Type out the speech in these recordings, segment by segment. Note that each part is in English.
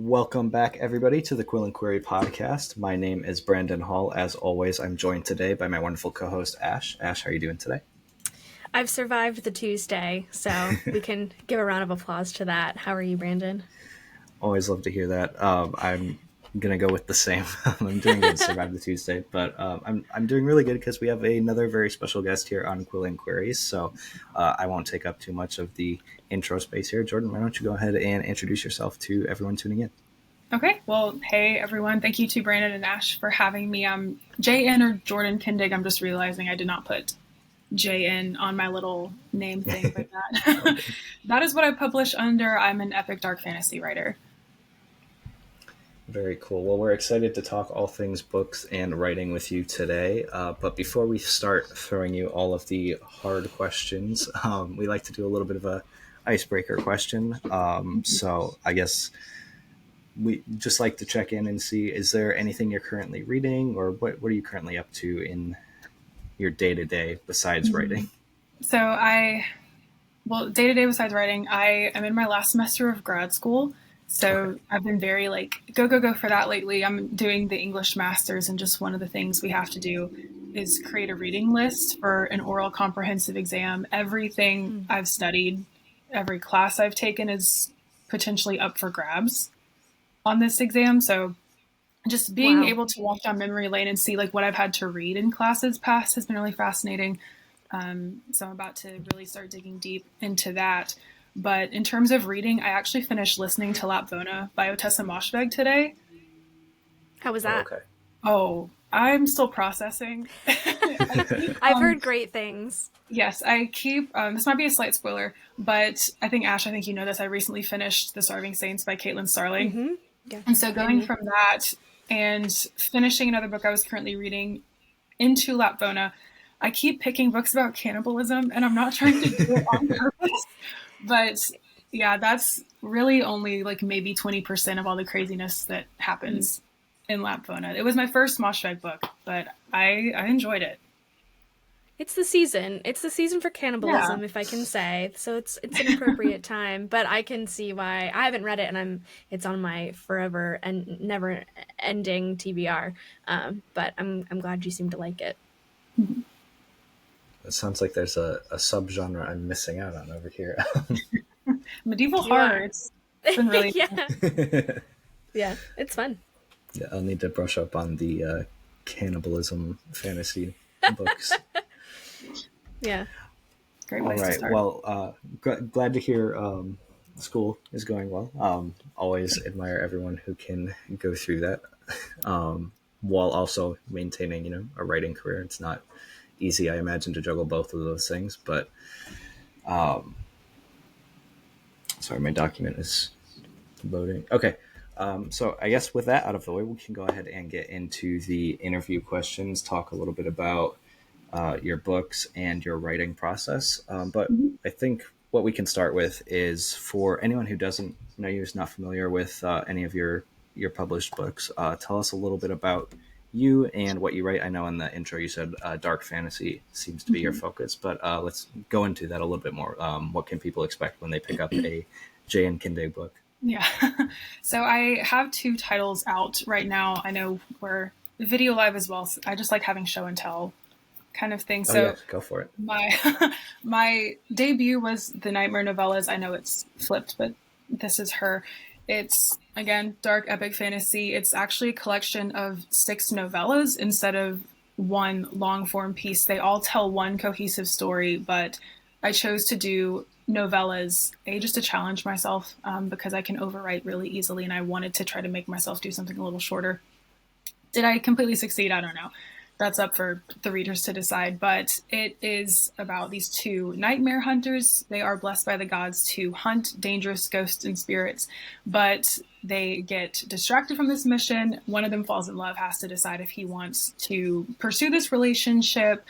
Welcome back, everybody, to the Quill and Query podcast. My name is Brandon Hall. As always, I'm joined today by my wonderful co-host, Ash. Ash, how are you doing today? I've survived the Tuesday, so we can give a round of applause to that. How are you, Brandon? Always love to hear that. I'm gonna go with the same. I'm doing good to survive the Tuesday, but I'm doing really good because we have another very special guest here on Quill and Queries. So I won't take up too much of the intro space here. Jordan, why don't you go ahead and introduce yourself to everyone tuning in? Okay, well, hey everyone. Thank you to Brandon and Ash for having me. I'm JN or Jordan Kindig. I'm just realizing I did not put JN on my little name thing like that. That is what I publish under. I'm an epic dark fantasy writer. Very cool. Well, we're excited to talk all things books and writing with you today. But before we start throwing you all of the hard questions, we like to do a little bit of a icebreaker question. So I guess we just like to check in and see, is there anything you're currently reading, or what are you currently up to in your day-to-day besides writing? So day to day besides writing, I am in my last semester of grad school. So okay. I've been very go for that lately. I'm doing the English masters, and just one of the things we have to do is create a reading list for an oral comprehensive exam. Everything I've studied, every class I've taken is potentially up for grabs on this exam. So just being able to walk down memory lane and see what I've had to read in classes past has been really fascinating. So I'm about to really start digging deep into that. But in terms of reading, I actually finished listening to Lapvona by Otessa Moshfegh today. How was that? Okay. Oh, I'm still processing. I've heard great things. Yes, I keep, this might be a slight spoiler, but I think, Ash, you know this, I recently finished The Starving Saints by Caitlin Starling. Mm-hmm. Yeah. And so going from that and finishing another book I was currently reading into Lapvona, I keep picking books about cannibalism, and I'm not trying to do it on purpose. But yeah, that's really only maybe 20% of all the craziness that happens in Lapvona. It was my first Moshfegh book, but I enjoyed it. It's the season. It's the season for cannibalism, if I can say. So it's an appropriate time. But I can see why I haven't read it, and it's on my forever and never ending TBR. But I'm glad you seem to like it. It sounds like there's a subgenre I'm missing out on over here. Medieval horror. It's been really yeah, it's fun. Yeah, I'll need to brush up on the cannibalism fantasy books. Yeah. Great place to start. Well, glad to hear school is going well. Always admire everyone who can go through that while also maintaining, a writing career. It's not easy, I imagine, to juggle both of those things. But sorry, my document is loading. Okay. So I guess with that out of the way, we can go ahead and get into the interview questions, talk a little bit about your books and your writing process. But I think what we can start with is, for anyone who doesn't know you, is not familiar with any of your published books, tell us a little bit about you and what you write. I know in the intro you said dark fantasy seems to be your focus, but let's go into that a little bit more. What can people expect when they pick up a J.N. Kindig book? Yeah. So I have 2 titles out right now. I know we're video live as well. So I just like having show and tell kind of thing. So yeah, go for it. My debut was the Nightmare Novellas. I know it's flipped, but this is her. It's, again, dark epic fantasy. It's actually a collection of 6 novellas instead of one long form piece. They all tell one cohesive story, but I chose to do novellas, just to challenge myself, because I can overwrite really easily, and I wanted to try to make myself do something a little shorter. Did I completely succeed? I don't know. That's up for the readers to decide, but it is about these 2 nightmare hunters. They are blessed by the gods to hunt dangerous ghosts and spirits, but they get distracted from this mission. One of them falls in love, has to decide if he wants to pursue this relationship,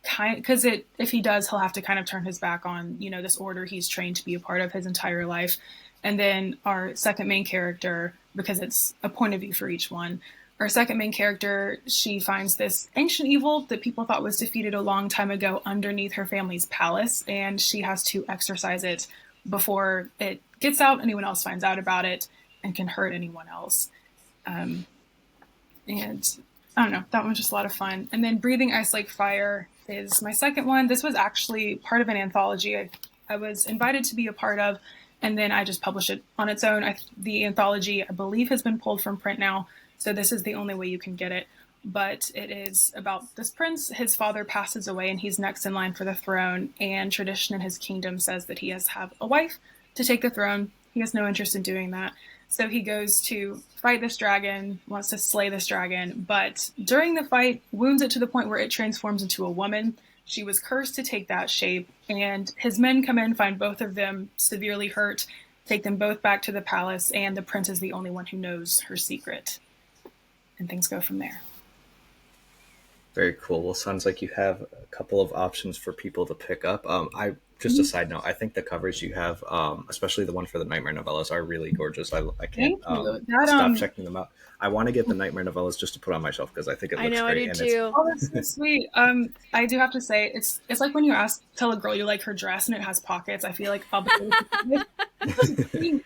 because if he does, he'll have to kind of turn his back on, this order he's trained to be a part of his entire life. And then our second main character, because it's a point of view for each one, our second main character, she finds this ancient evil that people thought was defeated a long time ago underneath her family's palace, and she has to exorcise it before it gets out, anyone else finds out about it, and can hurt anyone else. And I don't know, that one was just a lot of fun. And then Breathing Ice Like Fire is my second one. This was actually part of an anthology I was invited to be a part of, and then I just published it on its own. The anthology, I believe, has been pulled from print now, so this is the only way you can get it. But it is about this prince. His father passes away, and he's next in line for the throne, and tradition in his kingdom says that he has to have a wife to take the throne. He has no interest in doing that. So he goes to fight this dragon, wants to slay this dragon, but during the fight, wounds it to the point where it transforms into a woman. She was cursed to take that shape, and his men come in, find both of them severely hurt, take them both back to the palace, and the prince is the only one who knows her secret. And things go from there. Very cool. Well, sounds like you have a couple of options for people to pick up. Just a side note, I think the covers you have, especially the one for the Nightmare novellas, are really gorgeous. I can't stop checking them out. I want to get the Nightmare novellas just to put on my shelf because I think it looks great. I do too. Oh, that's so sweet. I do have to say, it's like when you tell a girl you like her dress and it has pockets. I feel like I'll be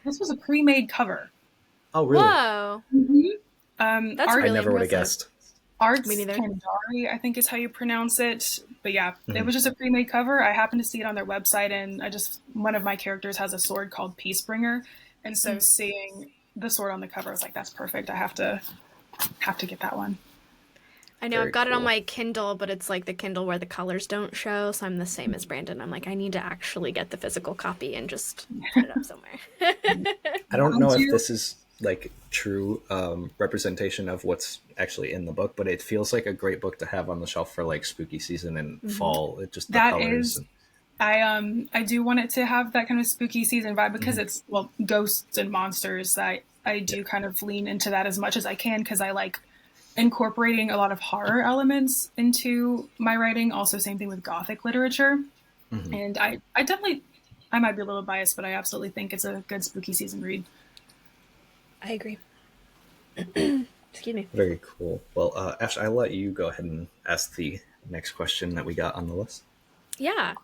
this was a pre-made cover. Oh, really? Whoa. Mm-hmm. That's really I never would have guessed. Arts Kandari, I think is how you pronounce it. But yeah, It was just a pre-made cover. I happened to see it on their website, and one of my characters has a sword called Peacebringer, and so seeing the sword on the cover, I was like, that's perfect. I have to get that one. I know. I've got it on my Kindle, but it's like the Kindle where the colors don't show, so I'm the same as Brandon. I'm like, I need to actually get the physical copy and just put it up somewhere. I don't know if this is like true representation of what's actually in the book, but it feels like a great book to have on the shelf for like spooky season and fall. It just I do want it to have that kind of spooky season vibe because it's ghosts and monsters. I do kind of lean into that as much as I can because I like incorporating a lot of horror elements into my writing. Also, same thing with Gothic literature. And I might be a little biased, but I absolutely think it's a good spooky season read. I agree. Excuse me. Very cool. Well, Ash, I'll let you go ahead and ask the next question that we got on the list. Yeah.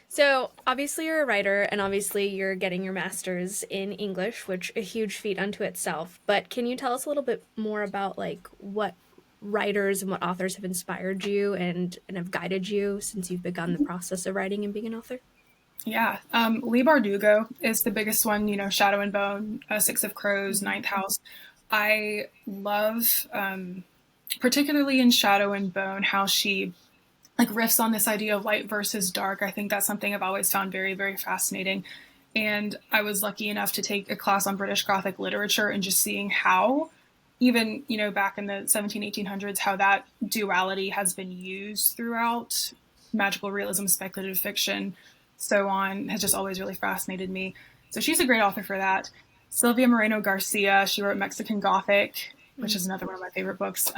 So obviously you're a writer, and obviously you're getting your master's in English, which a huge feat unto itself. But can you tell us a little bit more about like what writers and what authors have inspired you and have guided you since you've begun the process of writing and being an author? Yeah. Leigh Bardugo is the biggest one, Shadow and Bone, Six of Crows, Ninth House. I love, particularly in Shadow and Bone, how she like riffs on this idea of light versus dark. I think that's something I've always found very, very fascinating. And I was lucky enough to take a class on British Gothic literature and just seeing how, even, back in the 1800s, how that duality has been used throughout magical realism, speculative fiction, so on, has just always really fascinated me. So she's a great author for that. Silvia Moreno Garcia, she wrote Mexican Gothic, which is another one of my favorite books.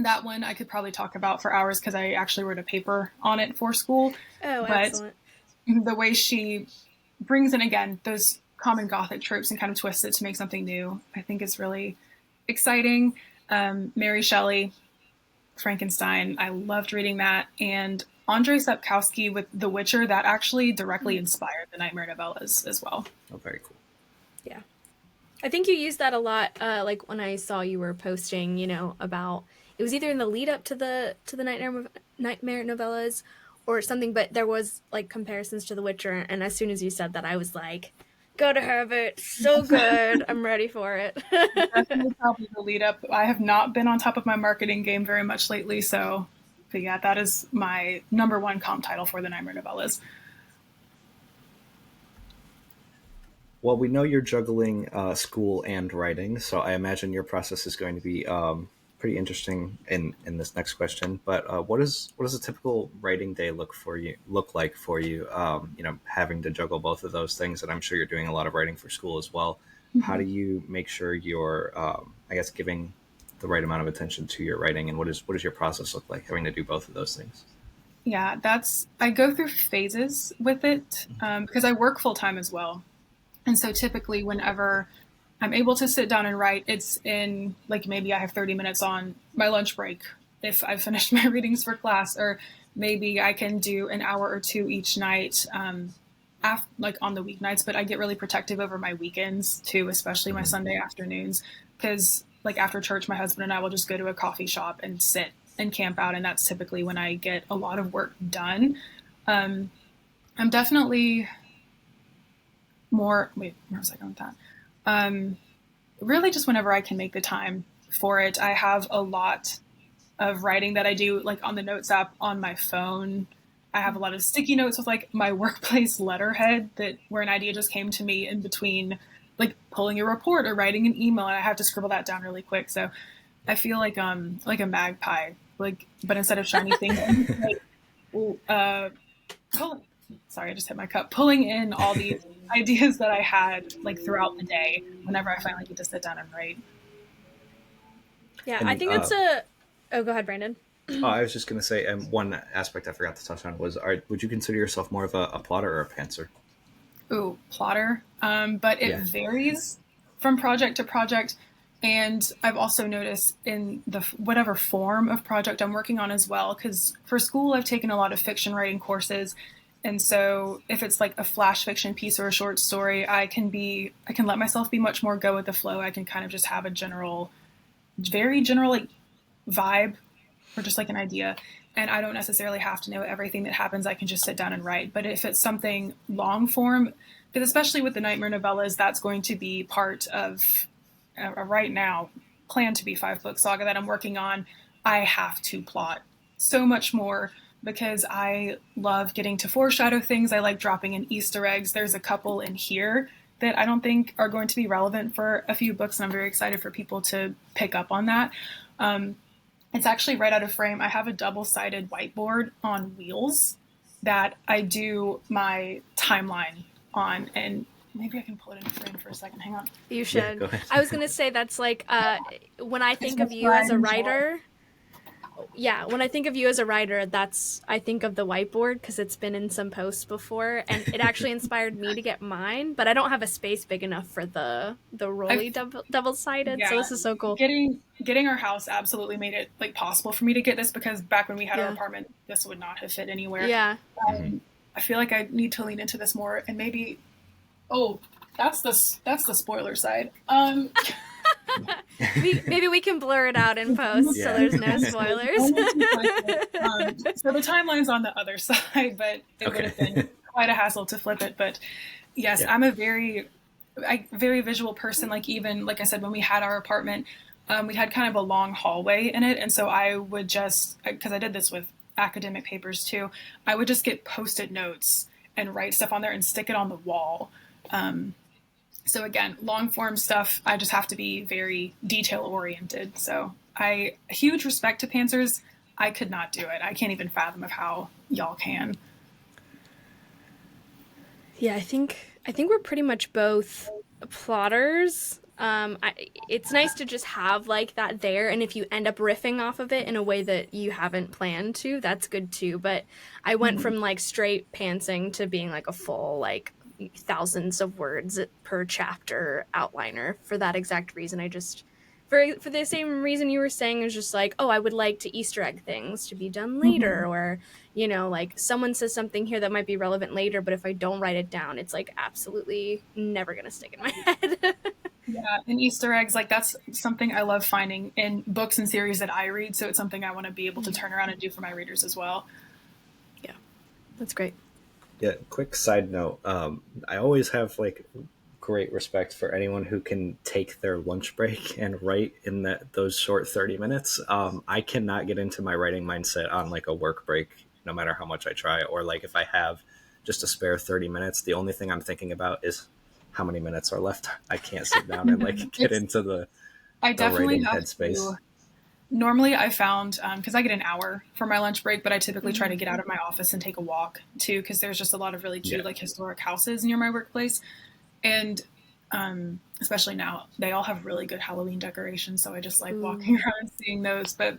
That one I could probably talk about for hours because I actually wrote a paper on it for school. Oh, excellent. The way she brings in, again, those common Gothic tropes and kind of twists it to make something new, I think is really exciting. Mary Shelley, Frankenstein, I loved reading that. And Andrzej Sapkowski with The Witcher, that actually directly inspired the Nightmare novellas as well. Oh, very cool. Yeah. I think you used that a lot, like when I saw you were posting, about, it was either in the lead up to the Nightmare novellas or something, but there was like comparisons to The Witcher, and as soon as you said that, I was like, go to Herbert, so good. I'm ready for it. Definitely probably the lead up. I have not been on top of my marketing game very much lately, but yeah, that is my number one comp title for the Nightmare novellas. Well, we know you're juggling school and writing, so I imagine your process is going to be pretty interesting in this next question. But what does a typical writing day look like for you? Having to juggle both of those things, and I'm sure you're doing a lot of writing for school as well. Mm-hmm. How do you make sure you're, giving the right amount of attention to your writing, and what does your process look like having to do both of those things? Yeah, I go through phases with it because I work full time as well. And so typically whenever I'm able to sit down and write, it's in like maybe I have 30 minutes on my lunch break if I've finished my readings for class, or maybe I can do an hour or two each night like on the weeknights, but I get really protective over my weekends too, especially my Sunday afternoons, because like after church, my husband and I will just go to a coffee shop and sit and camp out, and that's typically when I get a lot of work done. I'm definitely more. Wait, where was I going with that? Really, just whenever I can make the time for it. I have a lot of writing that I do like on the notes app on my phone. I have a lot of sticky notes with like my workplace letterhead that where an idea just came to me in between like pulling a report or writing an email, and I have to scribble that down really quick. So I feel like a magpie, like, but instead of shiny things, like, sorry, I just hit my cup, pulling in all these ideas that I had like throughout the day whenever I finally get to sit down and write. Yeah, and, I think that's a. Oh, go ahead, Brandon. I was just going to say, one aspect I forgot to touch on was, would you consider yourself more of a plotter or a pantser? Ooh, plotter. But it varies from project to project. And I've also noticed in the whatever form of project I'm working on as well, because for school, I've taken a lot of fiction writing courses. And so if it's like a flash fiction piece or a short story, I can let myself be much more go with the flow. I can kind of just have a very general like vibe or just like an idea. And I don't necessarily have to know everything that happens. I can just sit down and write. But if it's something long form, because especially with the Nightmare novellas, that's going to be part of right now planned to be 5-book saga that I'm working on. I have to plot so much more because I love getting to foreshadow things. I like dropping in Easter eggs. There's a couple in here that I don't think are going to be relevant for a few books, and I'm very excited for people to pick up on that. It's actually right out of frame. I have a double-sided whiteboard on wheels that I do my timeline on, and maybe I can pull it into frame for a second. Hang on. You should. Yeah, go ahead. I was going to say that's like when I think of you as a writer, when I think of you as a writer, I think of the whiteboard because it's been in some posts before, and it actually inspired me to get mine, but I don't have a space big enough for the rolly double-sided, so this is so cool. Getting our house absolutely made it like possible for me to get this, because back when we had our apartment, this would not have fit anywhere. Yeah. I feel like I need to lean into this more, and maybe that's the spoiler side. Maybe we can blur it out in post so there's no spoilers. So the timeline's on the other side, but it would have been quite a hassle to flip it. But yes, I'm a very visual person. Like even like I said, when we had our apartment, we had kind of a long hallway in it, and so I would just, because I did this with academic papers too, I would just get Post-it notes and write stuff on there and stick it on the wall. So again, long form stuff, I just have to be very detail oriented. So huge respect to pantsers. I could not do it. I can't even fathom of how y'all can. Yeah, I think we're pretty much both plotters. It's nice to just have like that there, and if you end up riffing off of it in a way that you haven't planned to, that's good too. But I went from like straight pantsing to being like a full like thousands of words per chapter outliner for that exact reason. I just for the same reason you were saying, is just like, I would like to Easter egg things to be done later, or like someone says something here that might be relevant later, but if I don't write it down, it's like absolutely never gonna stick in my head. Yeah, and Easter eggs, like that's something I love finding in books and series that I read, so it's something I want to be able to turn around and do for my readers as well. Yeah, that's great. Yeah, quick side note. I always have like great respect for anyone who can take their lunch break and write in those short 30 minutes. I cannot get into my writing mindset on like a work break, no matter how much I try, or like if I have just a spare 30 minutes, the only thing I'm thinking about is how many minutes are left. I can't sit down and like get into the writing headspace. Normally I found, because I get an hour for my lunch break, but I typically try to get out of my office and take a walk too, because there's just a lot of really cute like historic houses near my workplace. And especially now, they all have really good Halloween decorations, so I just like walking around and seeing those. But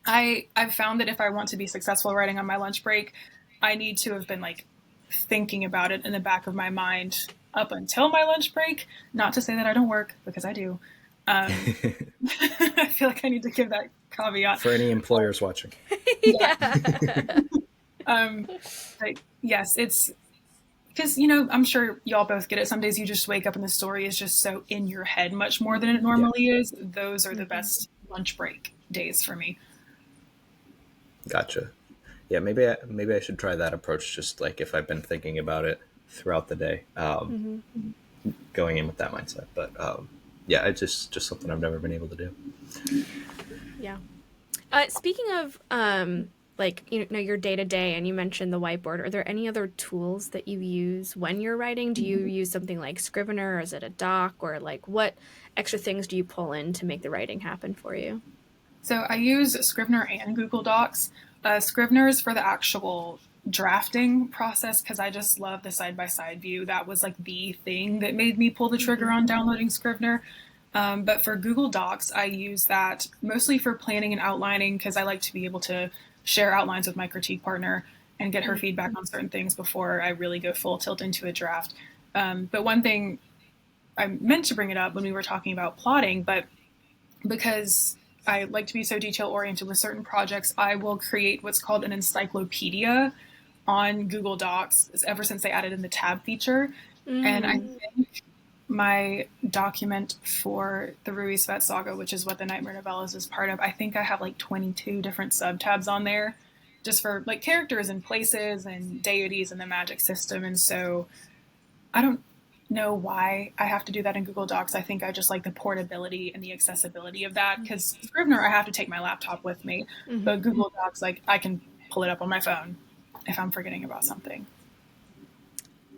I've found that if I want to be successful writing on my lunch break, I need to have been like thinking about it in the back of my mind up until my lunch break. Not to say that I don't work, because I do. I feel like I need to give that caveat for any employers watching. Yeah. But yes, it's because, you know, I'm sure y'all both get it. Some days you just wake up and the story is just so in your head much more than it normally is. Those are the best lunch break days for me. Gotcha. Yeah, maybe I should try that approach. Just like if I've been thinking about it throughout the day, going in with that mindset. But yeah, it's just something I've never been able to do. Yeah. Speaking of like, you know, your day to day, and you mentioned the whiteboard, are there any other tools that you use when you're writing? Do you use something like Scrivener, or is it a doc, or like what extra things do you pull in to make the writing happen for you? So I use Scrivener and Google Docs. Scrivener is for the actual drafting process because I just love the side by side view. That was like the thing that made me pull the trigger on downloading Scrivener. But for Google Docs, I use that mostly for planning and outlining because I like to be able to share outlines with my critique partner and get her feedback on certain things before I really go full tilt into a draft. But one thing I meant to bring it up when we were talking about plotting, but because I like to be so detail oriented with certain projects, I will create what's called an encyclopedia on Google Docs ever since they added in the tab feature. And I think my document for the Ruiz Vet Saga, which is what the Nightmare Novellas is part of, I think I have like 22 different subtabs on there just for like characters and places and deities and the magic system. And so I don't know why I have to do that in Google Docs. I think I just like the portability and the accessibility of that because Scrivener, I have to take my laptop with me, but Google Docs, like I can pull it up on my phone if I'm forgetting about something.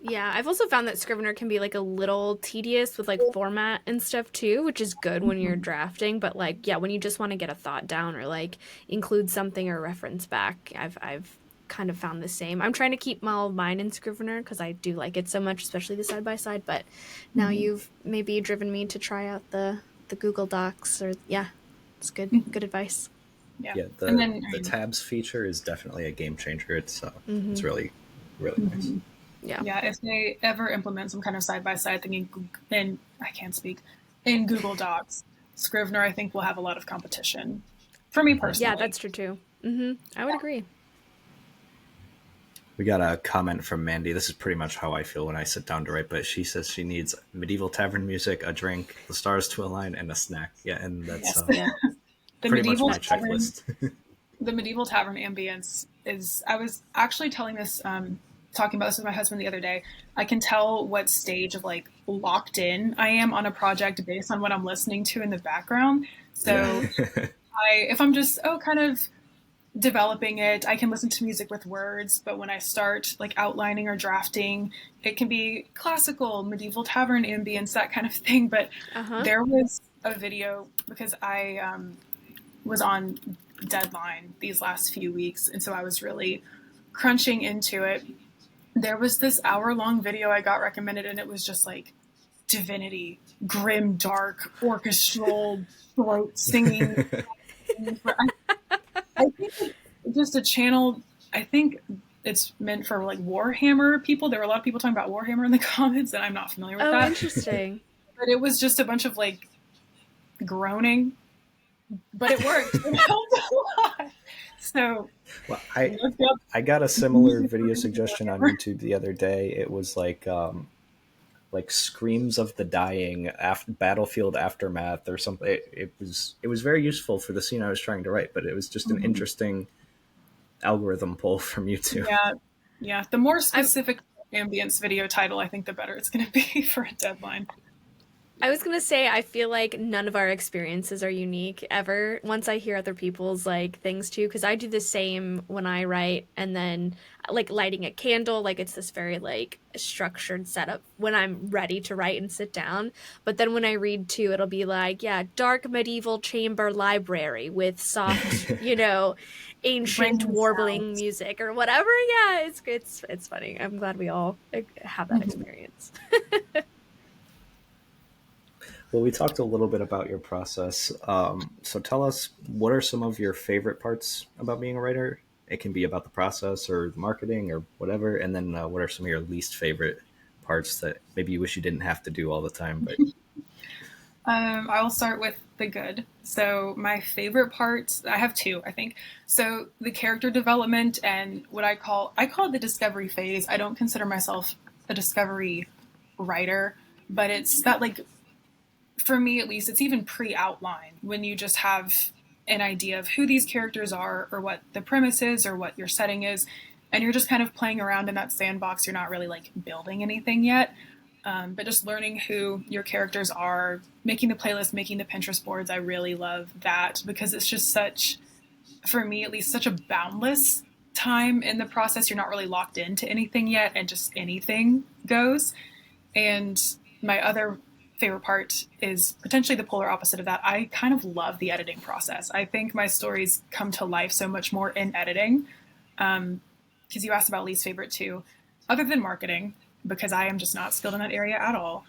Yeah, I've also found that Scrivener can be like a little tedious with like format and stuff too, which is good when you're drafting. But like, yeah, when you just want to get a thought down or like include something or reference back, I've kind of found the same. I'm trying to keep all of mine in Scrivener because I do like it so much, especially the side by side. But now you've maybe driven me to try out the Google Docs, or yeah, it's good advice. Yeah, And then the tabs feature is definitely a game changer. It's really nice. Yeah, if they ever implement some kind of side by side thing in I can't speak in Google Docs, Scrivener I think will have a lot of competition. For me personally. Yeah, that's true too. I would agree. We got a comment from Mandy. This is pretty much how I feel when I sit down to write, but she says she needs medieval tavern music, a drink, the stars to align, and a snack. Yeah, and that's the pretty much my tavern, checklist. The medieval tavern ambience is, I was actually telling this, talking about this with my husband the other day. I can tell what stage of like locked in I am on a project based on what I'm listening to in the background. So if I'm just, kind of developing it, I can listen to music with words, but when I start like outlining or drafting, it can be classical, medieval tavern ambience, that kind of thing. But there was a video because I was on deadline these last few weeks, and so I was really crunching into it. There was this hour-long video I got recommended, and it was just like divinity, grim, dark, orchestral, throat singing. I think it's just a channel. I think it's meant for like Warhammer people. There were a lot of people talking about Warhammer in the comments, and I'm not familiar with that. Oh, interesting. But it was just a bunch of like groaning, but it worked. It helped a lot. So, well, I got a similar video suggestion on YouTube the other day. It was like screams of the dying, battlefield aftermath or something. It was very useful for the scene I was trying to write, but it was just an interesting algorithm pull from YouTube. Yeah. The more specific ambience video title, I think the better it's going to be for a deadline. I was going to say, I feel like none of our experiences are unique ever. Once I hear other people's like things too, because I do the same when I write, and then like lighting a candle, like it's this very like structured setup when I'm ready to write and sit down. But then when I read too, it'll be like, yeah, dark medieval chamber library with soft, ancient warbling music or whatever. Yeah, it's funny. I'm glad we all have that experience. Well, we talked a little bit about your process. So tell us, what are some of your favorite parts about being a writer? It can be about the process or the marketing or whatever. And then what are some of your least favorite parts that maybe you wish you didn't have to do all the time? But I will start with the good. So my favorite parts, I have two, I think. So the character development and what I call it the discovery phase. I don't consider myself a discovery writer, but it's that, like, for me at least, it's even pre-outline when you just have an idea of who these characters are or what the premise is or what your setting is, and you're just kind of playing around in that sandbox. You're not really like building anything yet, but just learning who your characters are, making the playlist, making the Pinterest boards. I really love that because it's just such, for me at least, such a boundless time in the process. You're not really locked into anything yet, and just anything goes. And my other favorite part is potentially the polar opposite of that. I kind of love the editing process. I think my stories come to life so much more in editing. Because you asked about least favorite too, other than marketing, because I am just not skilled in that area at all.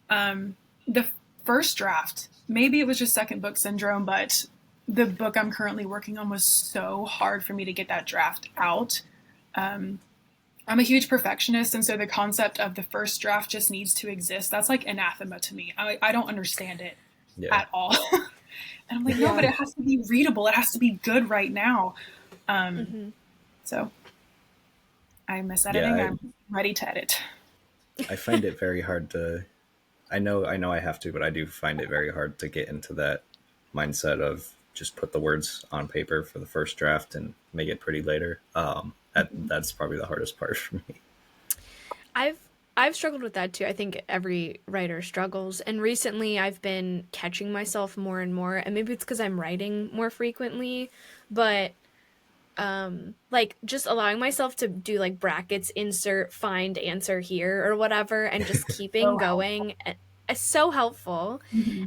The first draft, maybe it was just second book syndrome, but the book I'm currently working on was so hard for me to get that draft out. I'm a huge perfectionist, and so the concept of the first draft just needs to exist, that's like anathema to me. I don't understand it at all. And I'm like, no, but it has to be readable. It has to be good right now. So I miss editing. I'm ready to edit. I find it very hard to, I know I have to, but I do find it very hard to get into that mindset of just put the words on paper for the first draft and make it pretty later. That's probably the hardest part for me. I've struggled with that too. I think every writer struggles. And recently I've been catching myself more and more, and maybe it's because I'm writing more frequently, but like just allowing myself to do like brackets, insert, find, answer here or whatever, and just keeping going. It's so helpful.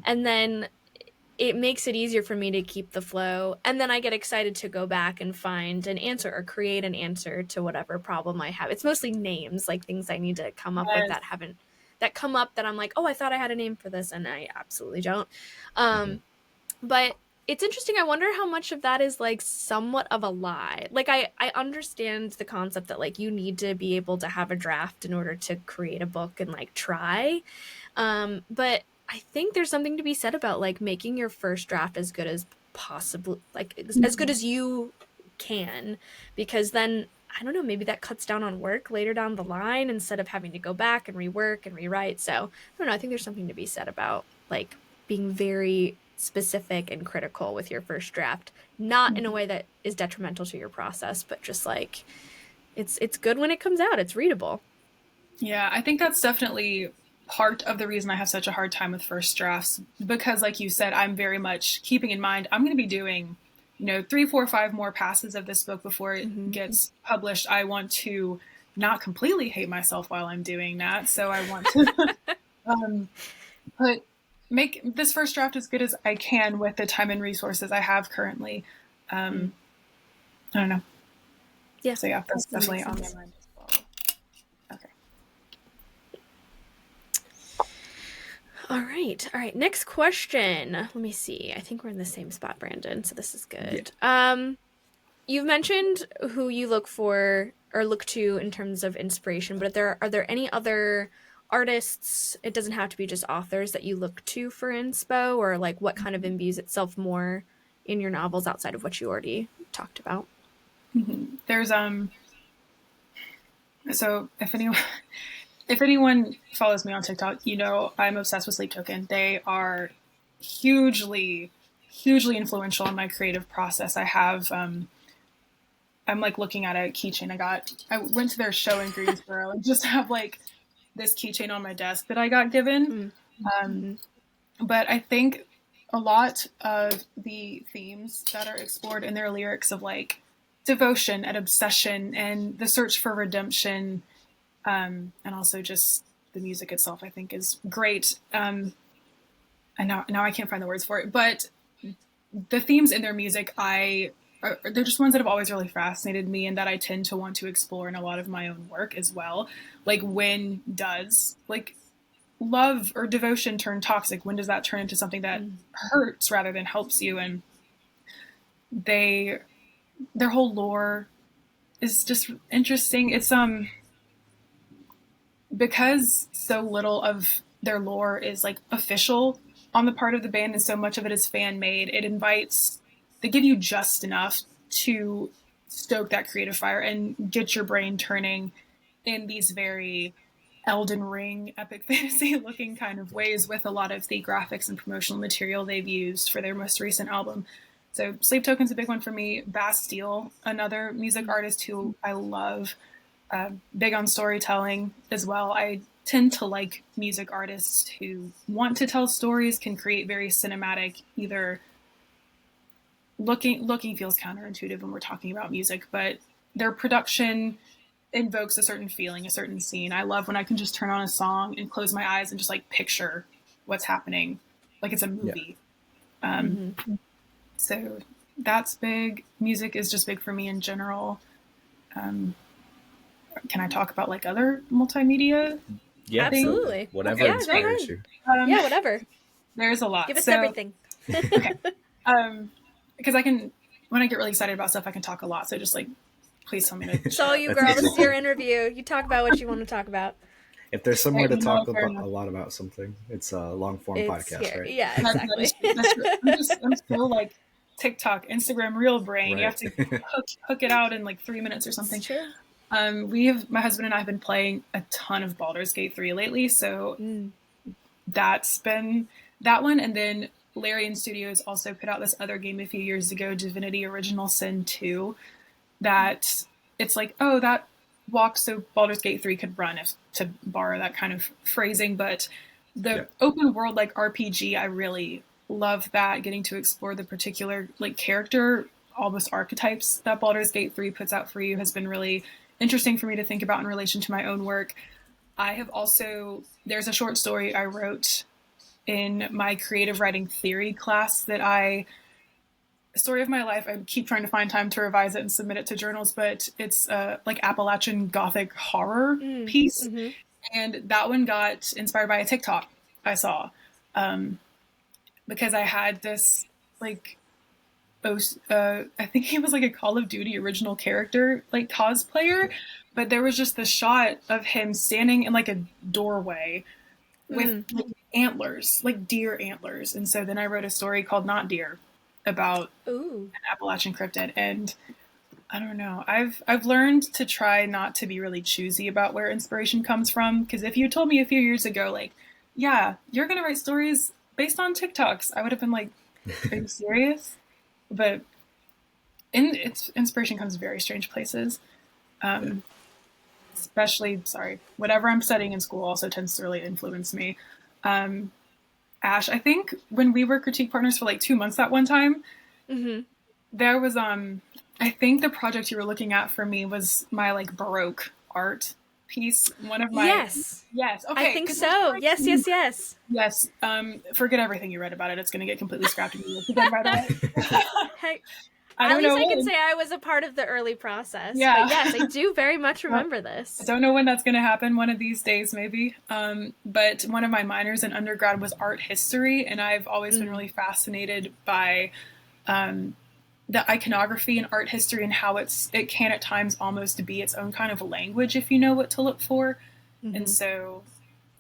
And then it makes it easier for me to keep the flow. And then I get excited to go back and find an answer or create an answer to whatever problem I have. It's mostly names, like things I need to come up with that come up that I'm like, oh, I thought I had a name for this, and I absolutely don't. But it's interesting. I wonder how much of that is like somewhat of a lie. Like I understand the concept that like you need to be able to have a draft in order to create a book and like try. But I think there's something to be said about like making your first draft as good as possible, like as good as you can, because then I don't know, maybe that cuts down on work later down the line instead of having to go back and rework and rewrite. So I don't know, I think there's something to be said about like being very specific and critical with your first draft, not in a way that is detrimental to your process, but just like it's good when it comes out, it's readable. Yeah, I think that's definitely part of the reason I have such a hard time with first drafts, because like you said, I'm very much keeping in mind I'm going to be doing 3, 4, 5 more passes of this book before it gets published. I want to not completely hate myself while I'm doing that, so I want to make this first draft as good as I can with the time and resources I have currently. I don't know. Yeah, so yeah, that's definitely on my mind as well. Okay. All right. Next question. Let me see. I think we're in the same spot, Brandon, so this is good. Yeah. You've mentioned who you look for or look to in terms of inspiration, but are there any other artists, it doesn't have to be just authors, that you look to for inspo, or like what kind of imbues itself more in your novels outside of what you already talked about? There's so if anyone follows me on TikTok, I'm obsessed with Sleep Token. They are hugely influential in my creative process. I have I'm like looking at a keychain I went to their show in Greensboro and just have like this keychain on my desk that I got given. But I think a lot of the themes that are explored in their lyrics of like devotion and obsession and the search for redemption, and also just the music itself, I think is great. And now I can't find the words for it, but the themes in their music, they're just ones that have always really fascinated me and that I tend to want to explore in a lot of my own work as well. Like, when does like love or devotion turn toxic? When does that turn into something that hurts rather than helps you? And their whole lore is just interesting. It's because so little of their lore is like official on the part of the band and so much of it is fan made, they give you just enough to stoke that creative fire and get your brain turning in these very Elden Ring, epic fantasy looking kind of ways with a lot of the graphics and promotional material they've used for their most recent album. So Sleep Token's a big one for me. Bastille, another music artist who I love, big on storytelling as well. I tend to like music artists who want to tell stories, can create very cinematic, either looking feels counterintuitive when we're talking about music, but their production invokes a certain feeling, a certain scene. I love when I can just turn on a song and close my eyes and just like picture what's happening, like it's a movie. Yeah. So that's big. Music is just big for me in general. Can I talk about like other multimedia? Yeah, absolutely. Whatever okay. inspires you. Yeah, whatever. There's a lot. Give us everything. Okay. Because I can, when I get really excited about stuff, I can talk a lot. So just like, please tell me to. It's all you, girl. This is your interview. You talk about what you want to talk about. If there's somewhere to talk about a lot about something, it's a long form podcast, here. right? Yeah, exactly. I'm so like TikTok, Instagram, real brain. Right. You have to hook it out in like 3 minutes or something. It's true. My husband and I have been playing a ton of Baldur's Gate 3 lately, so that's been that one. And then Larian Studios also put out this other game a few years ago, Divinity Original Sin 2, that it's like, oh, that walked so Baldur's Gate 3 could run, if to borrow that kind of phrasing. But the open world like RPG, I really love that, getting to explore the particular like character, almost archetypes that Baldur's Gate 3 puts out for you has been really interesting for me to think about in relation to my own work. I have also, there's a short story I wrote in my creative writing theory class that story of my life. I keep trying to find time to revise it and submit it to journals, but it's like Appalachian Gothic horror piece. Mm-hmm. And that one got inspired by a TikTok I saw, because I had this like, I think he was like a Call of Duty original character, like cosplayer, but there was just the shot of him standing in like a doorway with like antlers, like deer antlers. And so then I wrote a story called Not Deer about an Appalachian cryptid. And I don't know, I've learned to try not to be really choosy about where inspiration comes from. Because if you told me a few years ago, like, yeah, you're going to write stories based on TikToks, I would have been like, are you serious? But inspiration comes in very strange places. Especially, whatever I'm studying in school also tends to really influence me. Ash, I think when we were critique partners for like 2 months that one time, there was, I think the project you were looking at for me was my like Baroque art piece. One of my... Yes. Okay. I think so. Yes. Forget everything you read about it. It's going to get completely scrapped. Hey, at least I can say I was a part of the early process. Yeah. But yes, I do very much remember this. I don't know when that's going to happen. One of these days, maybe. But one of my minors in undergrad was art history, and I've always been really fascinated by the iconography in art history and how it can at times almost be its own kind of language if you know what to look for. And so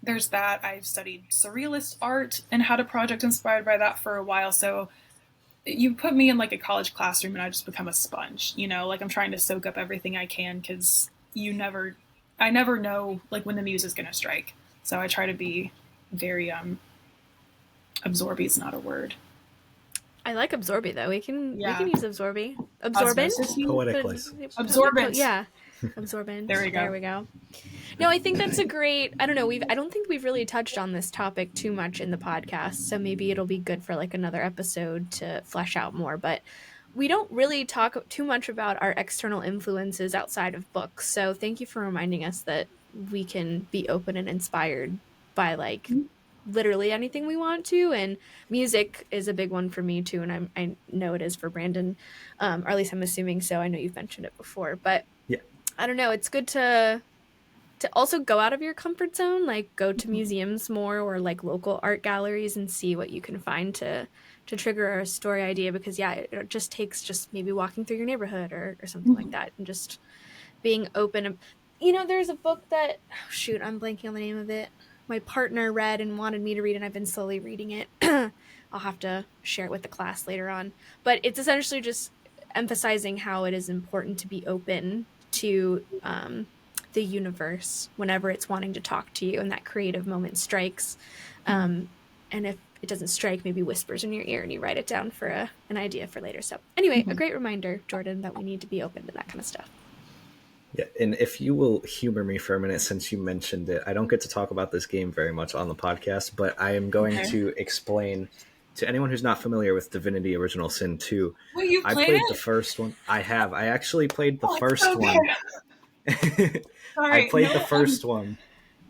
there's that. I've studied surrealist art and had a project inspired by that for a while. So you put me in like a college classroom and I just become a sponge, you know, like I'm trying to soak up everything I can, because I never know like when the muse is going to strike. So I try to be very, absorby is not a word. I like absorby though. We can use absorby. Absorbent? Poetic place. Absorbent. Yeah. Absorbent. There we go. No, I think that's a great, I don't know, I don't think we've really touched on this topic too much in the podcast, so maybe it'll be good for like another episode to flesh out more, but we don't really talk too much about our external influences outside of books, so thank you for reminding us that we can be open and inspired by like literally anything we want to, and music is a big one for me too, and I know it is for Brandon, or at least I'm assuming so. I know you've mentioned it before, but yeah, I don't know, it's good to also go out of your comfort zone, like go to museums more or like local art galleries and see what you can find to trigger a story idea, because it just takes just maybe walking through your neighborhood or something like that, and just being open. You know, there's a book that, I'm blanking on the name of it, my partner read and wanted me to read, and I've been slowly reading it. I'll have to share it with the class later on, but it's essentially just emphasizing how it is important to be open to the universe whenever it's wanting to talk to you and that creative moment strikes. And if it doesn't strike, maybe whispers in your ear and you write it down for an idea for later. So anyway, a great reminder, Jordan, that we need to be open to that kind of stuff. Yeah, and if you will humor me for a minute, since you mentioned it, I don't get to talk about this game very much on the podcast, but I am going to explain to anyone who's not familiar with Divinity Original Sin 2. Well, you played the first one. I have. I actually played the first one. I played the first one.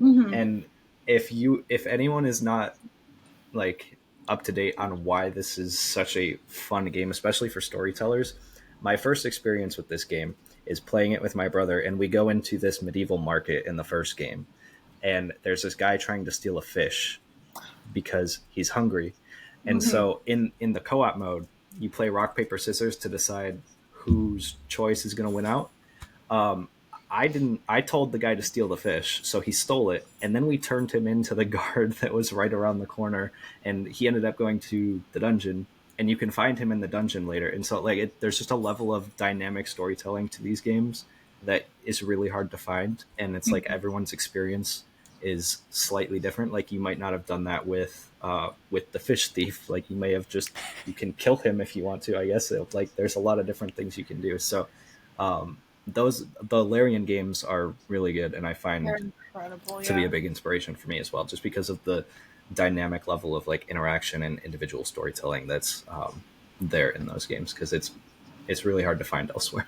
And if anyone is not like up to date on why this is such a fun game, especially for storytellers, my first experience with this game is playing it with my brother, and we go into this medieval market in the first game, and there's this guy trying to steal a fish because he's hungry. And so in the co-op mode, you play rock, paper, scissors to decide whose choice is going to win out. I told the guy to steal the fish, so he stole it, and then we turned him into the guard that was right around the corner, and he ended up going to the dungeon, and you can find him in the dungeon later. And so there's just a level of dynamic storytelling to these games that is really hard to find, and it's like everyone's experience is slightly different. Like you might not have done that with the fish thief. Like you may have you can kill him if you want to, I guess. There's a lot of different things you can do. So the Larian games are really good, and I find to be a big inspiration for me as well, just because of the dynamic level of like interaction and individual storytelling that's there in those games, because it's really hard to find elsewhere.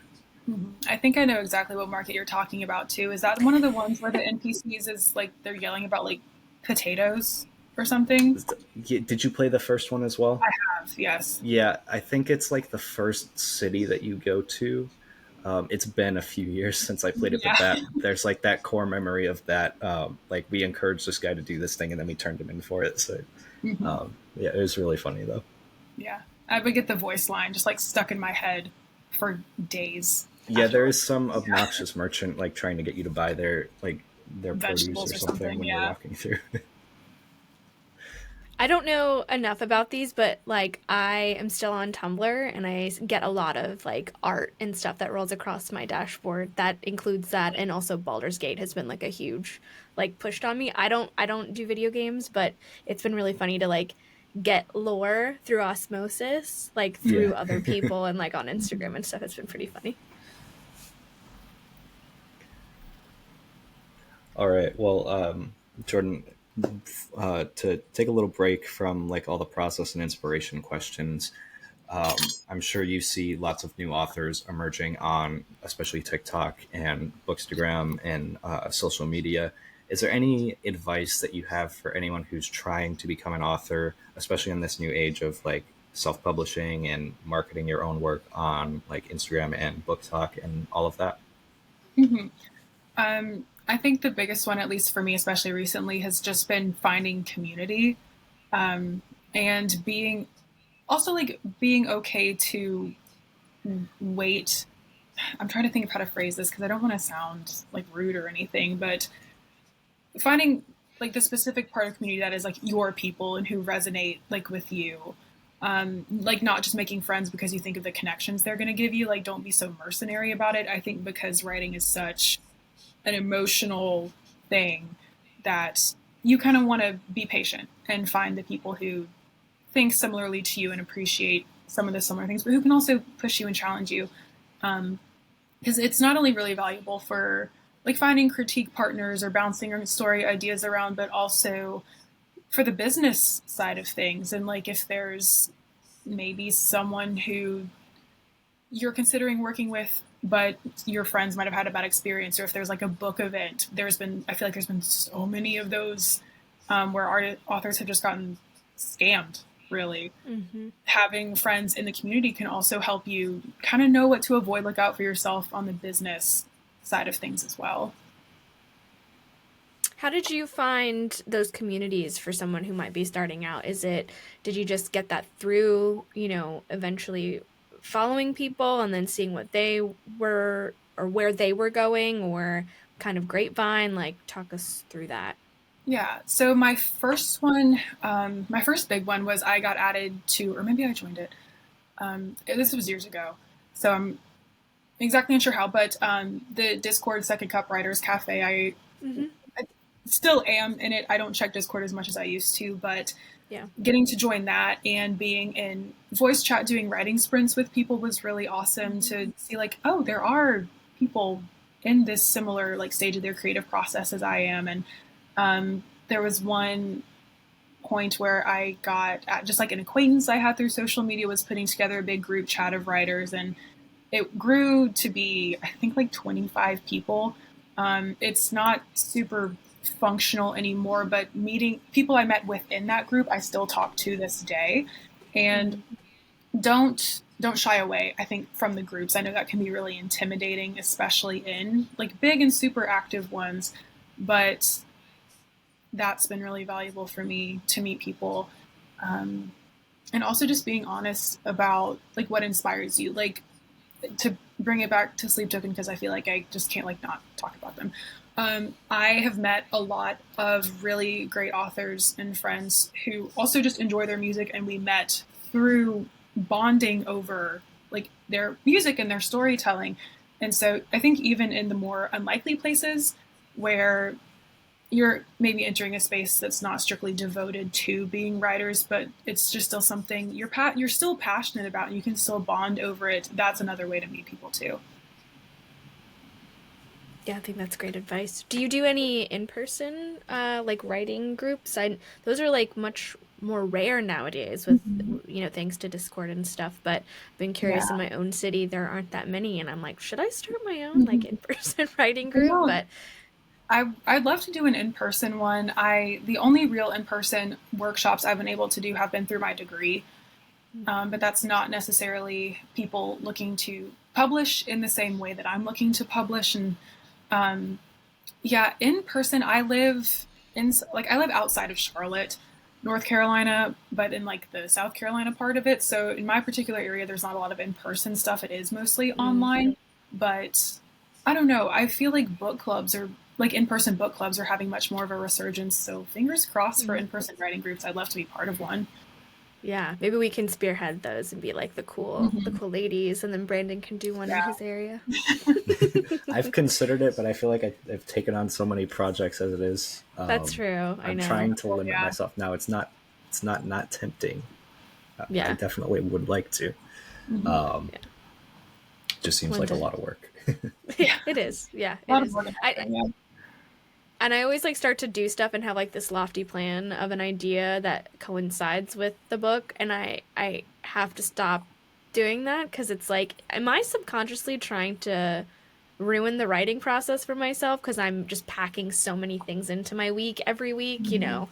I think I know exactly what market you're talking about too. Is that one of the ones where the NPCs is like they're yelling about like potatoes or something? Did you play the first one as well? I have, yes. Yeah, I think it's like the first city that you go to. It's been a few years since I played it, but there's like that core memory of that. Like we encouraged this guy to do this thing, and then we turned him in for it. So, it was really funny though. Yeah, I would get the voice line just like stuck in my head for days. Yeah, there is some obnoxious merchant like trying to get you to buy their produce or something when you're walking through. I don't know enough about these, but like I am still on Tumblr and I get a lot of like art and stuff that rolls across my dashboard. That includes that, and also Baldur's Gate has been like a huge like pushed on me. I don't do video games, but it's been really funny to like get lore through osmosis, like through other people and like on Instagram and stuff. It's been pretty funny. All right. Well, Jordan, to take a little break from like all the process and inspiration questions, I'm sure you see lots of new authors emerging on especially TikTok and Bookstagram and social media. Is there any advice that you have for anyone who's trying to become an author, especially in this new age of like self-publishing and marketing your own work on like Instagram and BookTok and all of that? I think the biggest one, at least for me, especially recently, has just been finding community, and being okay to wait. I'm trying to think of how to phrase this because I don't want to sound like rude or anything, but finding like the specific part of community that is like your people and who resonate like with you. Like not just making friends because you think of the connections they're going to give you. Like don't be so mercenary about it. I think because writing is such an emotional thing that you kind of want to be patient and find the people who think similarly to you and appreciate some of the similar things, but who can also push you and challenge you. Because it's not only really valuable for like finding critique partners or bouncing your story ideas around, but also for the business side of things. And like if there's maybe someone who you're considering working with, but your friends might have had a bad experience, or if there's like a book event, I feel like there's been so many of those where authors have just gotten scammed, really. Having friends in the community can also help you kind of know what to avoid, look out for yourself on the business side of things as well. How did you find those communities for someone who might be starting out? Did you just get that through, eventually following people and then seeing what they were or where they were going, or kind of grapevine? Like talk us through that. Yeah. So my first big one was I got added to, or maybe I joined it. This was years ago. So exactly unsure how, but the Discord Second Cup Writers Cafe, I still am in it. I don't check Discord as much as I used to, but Yeah. getting to join that and being in voice chat doing writing sprints with people was really awesome to see, like, oh, there are people in this similar like stage of their creative process as I am. And there was one point where I got just like an acquaintance I had through social media was putting together a big group chat of writers, and it grew to be, I think, like 25 people. It's not super functional anymore, but meeting people I met within that group, I still talk to this day. And don't shy away, I think, from the groups. I know that can be really intimidating, especially in like big and super active ones, but that's been really valuable for me to meet people. Um, and also just being honest about like what inspires you. Like, to bring it back to Sleep Token, because I feel like I just can't like not talk about them. I have met a lot of really great authors and friends who also just enjoy their music, and we met through bonding over like their music and their storytelling. And so I think even in the more unlikely places where you're maybe entering a space that's not strictly devoted to being writers, but it's just still something you're still passionate about, and you can still bond over it. That's another way to meet people too. Yeah, I think that's great advice. Do you do any in-person like writing groups? Those are like much more rare nowadays with thanks to Discord and stuff, but I've been curious, Yeah. in my own city there aren't that many, and I'm like, should I start my own like Mhm. in-person writing I group? know. But I'd love to do an in-person one. The only real in-person workshops I've been able to do have been through my degree, but that's not necessarily people looking to publish in the same way that I'm looking to publish. And um, yeah, in person, I live outside of Charlotte, North Carolina, but in like the South Carolina part of it. So in my particular area, there's not a lot of in-person stuff. It is mostly online, but I don't know. I feel like book clubs are like in-person book clubs are having much more of a resurgence. So fingers crossed for in-person writing groups. I'd love to be part of one. yeah, maybe we can spearhead those and be like the cool ladies, and then Brandon can do one in Yeah. his area. I've considered it, but I feel like I've taken on so many projects as it is. That's true. I I'm know. trying to Oh, limit yeah. myself now. It's not tempting. I Yeah. definitely would like to. Mhm. Yeah. Just seems One like a day. lot of work. Yeah. It is. Yeah, A it lot of is. organizing. Yeah. And I always like start to do stuff and have like this lofty plan of an idea that coincides with the book, and I have to stop doing that because it's like, am I subconsciously trying to ruin the writing process for myself because I'm just packing so many things into my week every week, you Mhm. know?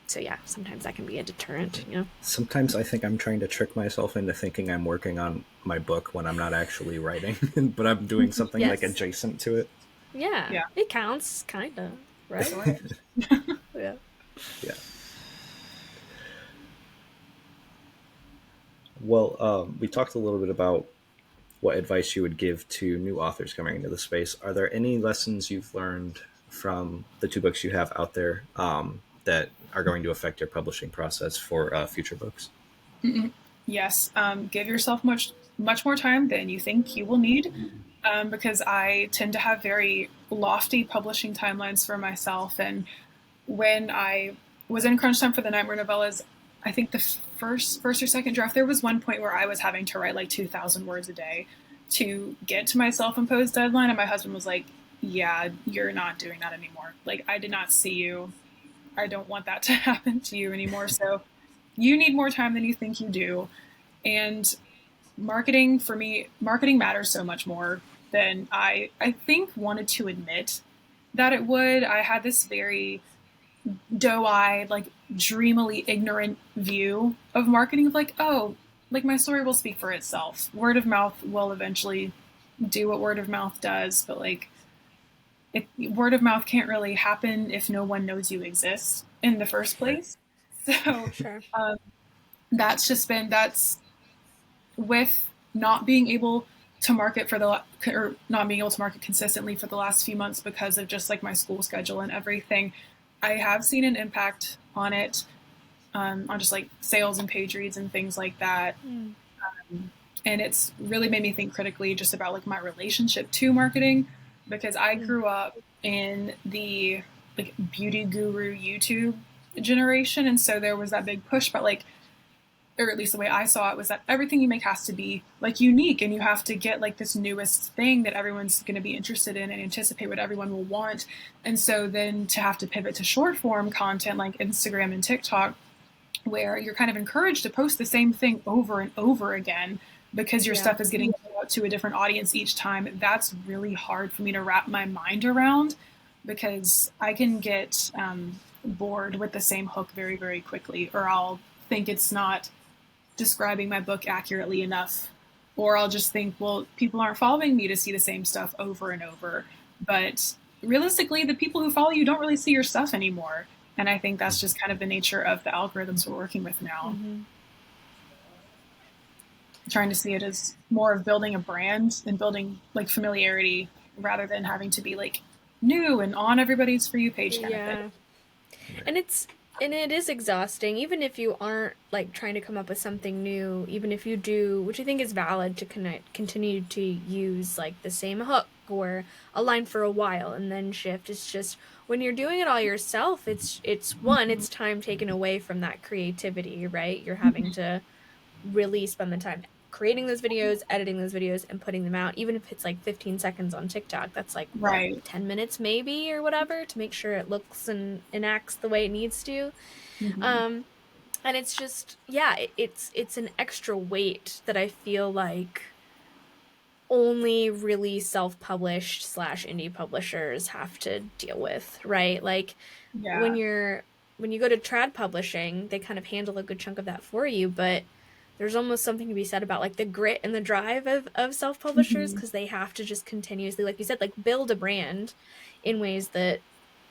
So yeah, sometimes that can be a deterrent, you know? Sometimes I think I'm trying to trick myself into thinking I'm working on my book when I'm not actually writing, but I'm doing something like Yes. adjacent to it. Yeah, Yeah. it counts, kind of, right? Sure. Yeah. Yeah. Well, we talked a little bit about what advice you would give to new authors coming into the space. Are there any lessons you've learned from the two books you have out there that are going to affect your publishing process for future books? Yes. Give yourself much more time than you think you will need, because I tend to have very lofty publishing timelines for myself. And when I was in crunch time for the Nightmare novellas, I think the first or second draft, there was one point where I was having to write like 2,000 words a day to get to my self-imposed deadline, and my husband was like, "Yeah, you're not doing that anymore. Like, I did not see you. I don't want that to happen to you anymore. So you need more time than you think you do." And marketing, for me, marketing matters so much more than I think wanted to admit that it would. I had this very doe-eyed, like dreamily ignorant view of marketing, of like, oh, like my story will speak for itself. Word of mouth will eventually do what word of mouth does, but like word of mouth can't really happen if no one knows you exist in the first Right. place. So Sure. um, that's with not being able to market or not being able to market consistently for the last few months because of just like my school schedule and everything. I have seen an impact on it, on just like sales and page reads and things like that. And it's really made me think critically just about like my relationship to marketing, because I grew up in the like beauty guru YouTube generation. And so there was that big push, but like, or at least the way I saw it was that everything you make has to be like unique, and you have to get like this newest thing that everyone's going to be interested in and anticipate what everyone will want. And so then to have to pivot to short form content like Instagram and TikTok, where you're kind of encouraged to post the same thing over and over again because your stuff is getting out to a different audience each time. That's really hard for me to wrap my mind around, because I can get bored with the same hook very, very quickly, or I'll think it's not describing my book accurately enough, or I'll just think, well, people aren't following me to see the same stuff over and over. But realistically, the people who follow you don't really see your stuff anymore. And I think that's just kind of the nature of the algorithms we're working with now. Trying to see it as more of building a brand and building like familiarity, rather than having to be like new and on everybody's For You page kind of thing. And it is exhausting, even if you aren't like trying to come up with something new. Even if you do, which I think is valid, to continue to use like the same hook or a line for a while and then shift. It's just when you're doing it all yourself, it's time taken away from that creativity, right? You're having to really spend the time creating those videos, editing those videos, and putting them out. Even if it's like 15 seconds on TikTok, that's like what, 10 minutes maybe or whatever, to make sure it looks and acts the way it needs to. And it's just, it's an extra weight that I feel like only really self-published / indie publishers have to deal with, right? Like when you go to trad publishing, they kind of handle a good chunk of that for you, but there's almost something to be said about like the grit and the drive of self-publishers, because they have to just continuously, like you said, like build a brand in ways that,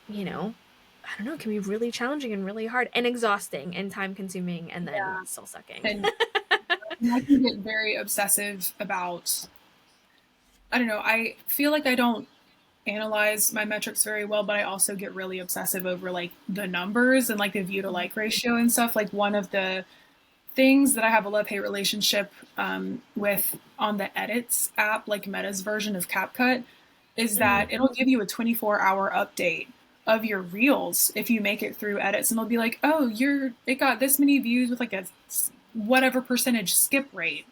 you know, I don't know, can be really challenging and really hard and exhausting and time consuming and then soul sucking. And I can get very obsessive about, I don't know, I feel like I don't analyze my metrics very well, but I also get really obsessive over like the numbers and like the view to like ratio and stuff. Like one of the things that I have a love-hate relationship with on the Edits app, like Meta's version of CapCut, is that it'll give you a 24-hour update of your reels if you make it through Edits, and it'll be like, oh, it got this many views with like a whatever percentage skip rate.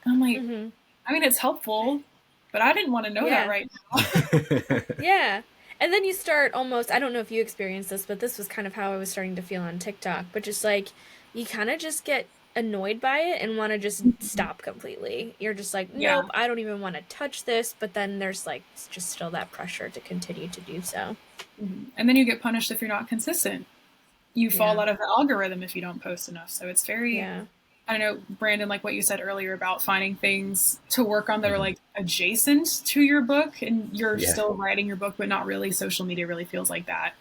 And I'm like, I mean, it's helpful, but I didn't want to know that right now. Yeah. And then you start almost, I don't know if you experienced this, but this was kind of how I was starting to feel on TikTok, but just like, you kind of just get annoyed by it and want to just stop completely. You're just like, nope, I don't even want to touch this, but then there's like just still that pressure to continue to do so. And then you get punished if you're not consistent. You fall out of the algorithm if you don't post enough. So it's very, I don't know, Brandon, like what you said earlier about finding things to work on that are like adjacent to your book, and you're still writing your book, but not really. Social media really feels like that.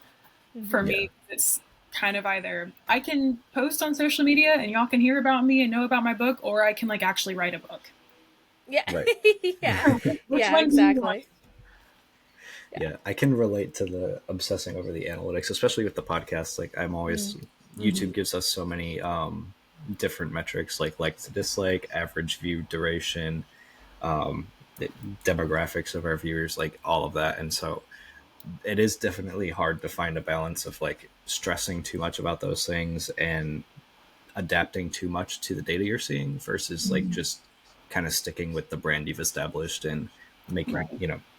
For me, it's kind of either I can post on social media and y'all can hear about me and know about my book, or I can like actually write a book. Yeah. Right. Exactly. Yeah, I can relate to the obsessing over the analytics, especially with the podcast. Like I'm always, YouTube gives us so many different metrics, like to dislike, average view duration, the demographics of our viewers, like all of that. And so it is definitely hard to find a balance of like stressing too much about those things and adapting too much to the data you're seeing versus like just kind of sticking with the brand you've established and making,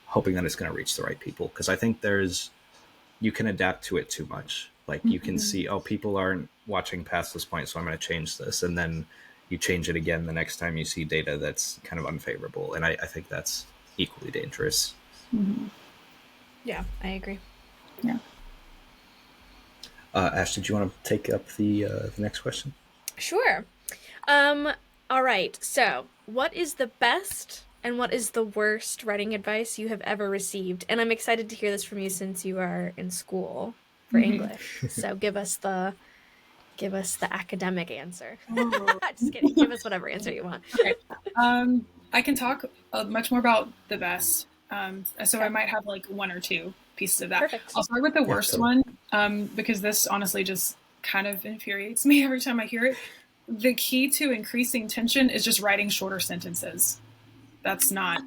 hoping that it's going to reach the right people. Because I think you can adapt to it too much. Like you can see, oh, people aren't watching past this point, so I'm going to change this. And then you change it again the next time you see data that's kind of unfavorable. And I think that's equally dangerous. Yeah, I agree. Yeah. Ash, did you want to take up the next question? Sure. All right. So, what is the best and what is the worst writing advice you have ever received? And I'm excited to hear this from you since you are in school for English. So give us the academic answer. Just kidding. Give us whatever answer you want. Okay. I can talk much more about the best. So I might have like one or two pieces of that. Perfect. I'll start with the worst one, because this honestly just kind of infuriates me every time I hear it. the key to increasing tension is just writing shorter sentences. That's not.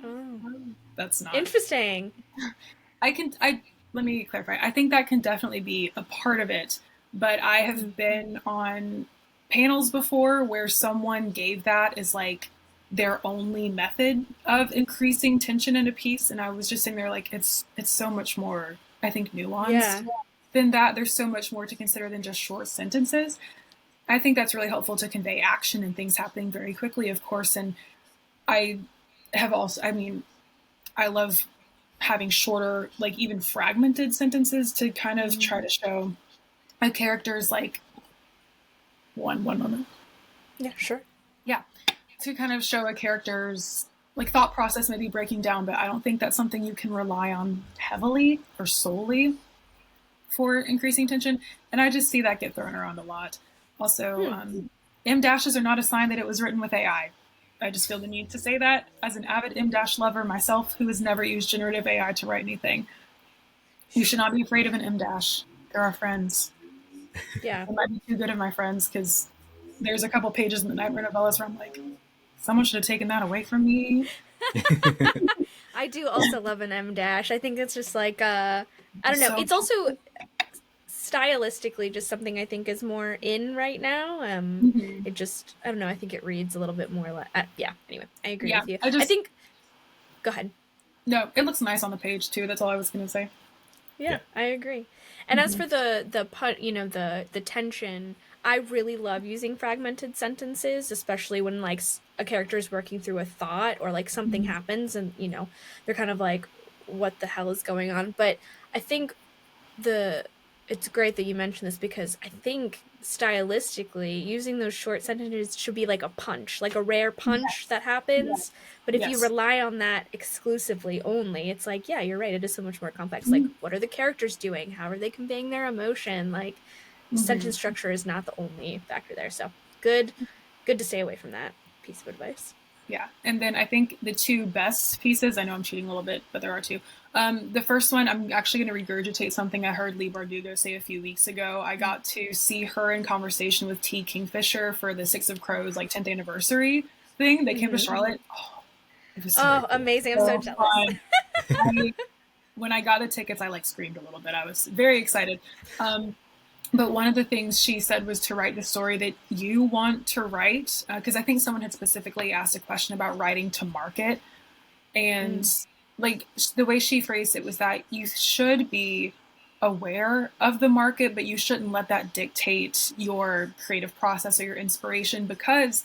Interesting. Let me clarify. I think that can definitely be a part of it, but I have been on panels before where someone gave that as like their only method of increasing tension in a piece, and I was just sitting there like, it's so much more, I think, nuanced than that. There's so much more to consider than just short sentences. I think that's really helpful to convey action and things happening very quickly, of course. And I love having shorter, like even fragmented sentences to kind of try to show a character's like one moment. Yeah, sure. Yeah. To kind of show a character's like thought process maybe breaking down, but I don't think that's something you can rely on heavily or solely for increasing tension. And I just see that get thrown around a lot. Also, M dashes are not a sign that it was written with AI. I just feel the need to say that as an avid M dash lover myself who has never used generative AI to write anything. You should not be afraid of an M dash. They're our friends. Yeah. I might be too good of my friends because there's a couple pages in the Nightmare novellas where I'm like, someone should have taken that away from me. I do also love an M dash. I think it's just like I don't know. So it's also stylistically just something I think is more in right now. It just, I don't know, I think it reads a little bit more like yeah, anyway, I agree with you. I think go ahead. No, it looks nice on the page too. That's all I was going to say. Yeah, I agree. And as for the pun, you know, the tension, I really love using fragmented sentences, especially when like a character is working through a thought or like something happens and, you know, they're kind of like, what the hell is going on? But I think it's great that you mentioned this because I think stylistically using those short sentences should be like a punch, like a rare punch that happens. But if you rely on that exclusively only, it's like, yeah, you're right, it is so much more complex. Like, what are the characters doing? How are they conveying their emotion? Like, sentence structure is not the only factor there. So good to stay away from that piece of advice. Yeah. And then I think the two best pieces, I know I'm cheating a little bit, but there are two. The first one, I'm actually going to regurgitate something I heard Lee Bardugo say a few weeks ago. I got to see her in conversation with T. Kingfisher for the Six of Crows, like 10th anniversary thing. They came to Charlotte. Oh, it was so amazing. I'm so jealous. When I got the tickets, I like screamed a little bit. I was very excited. But one of the things she said was to write the story that you want to write, because I think someone had specifically asked a question about writing to market. And like the way she phrased it was that you should be aware of the market, but you shouldn't let that dictate your creative process or your inspiration. Because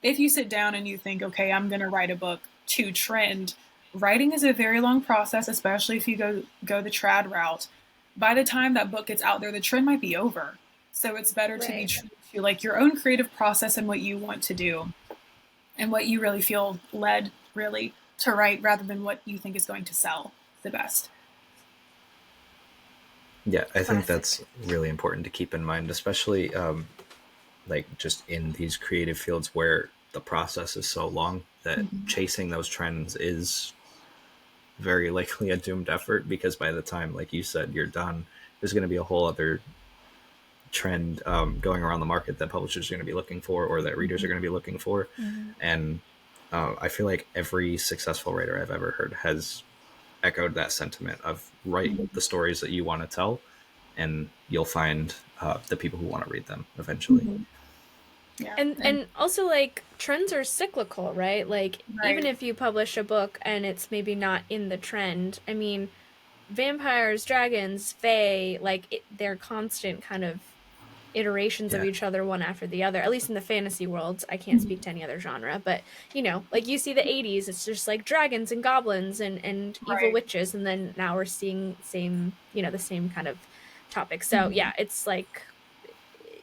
if you sit down and you think, okay, I'm going to write a book to trend, writing is a very long process, especially if you go the trad route. By the time that book gets out there, the trend might be over. So it's better to be true to like your own creative process and what you want to do and what you really feel led really to write rather than what you think is going to sell the best. Yeah, I think that's really important to keep in mind, especially like just in these creative fields where the process is so long that chasing those trends is very likely a doomed effort, because by the time, like you said, you're done, there's going to be a whole other trend going around the market that publishers are going to be looking for or that readers are going to be looking for. And I feel like every successful writer I've ever heard has echoed that sentiment of write the stories that you want to tell and you'll find the people who want to read them eventually. Yeah. And also, like, trends are cyclical, right? Like, even if you publish a book and it's maybe not in the trend, I mean, vampires, dragons, fae, like, they're constant kind of iterations of each other, one after the other, at least in the fantasy worlds. I can't speak to any other genre, but, you know, like, you see the 80s, it's just, like, dragons and goblins and evil witches, and then now we're seeing the same kind of topic. So, yeah, it's, like,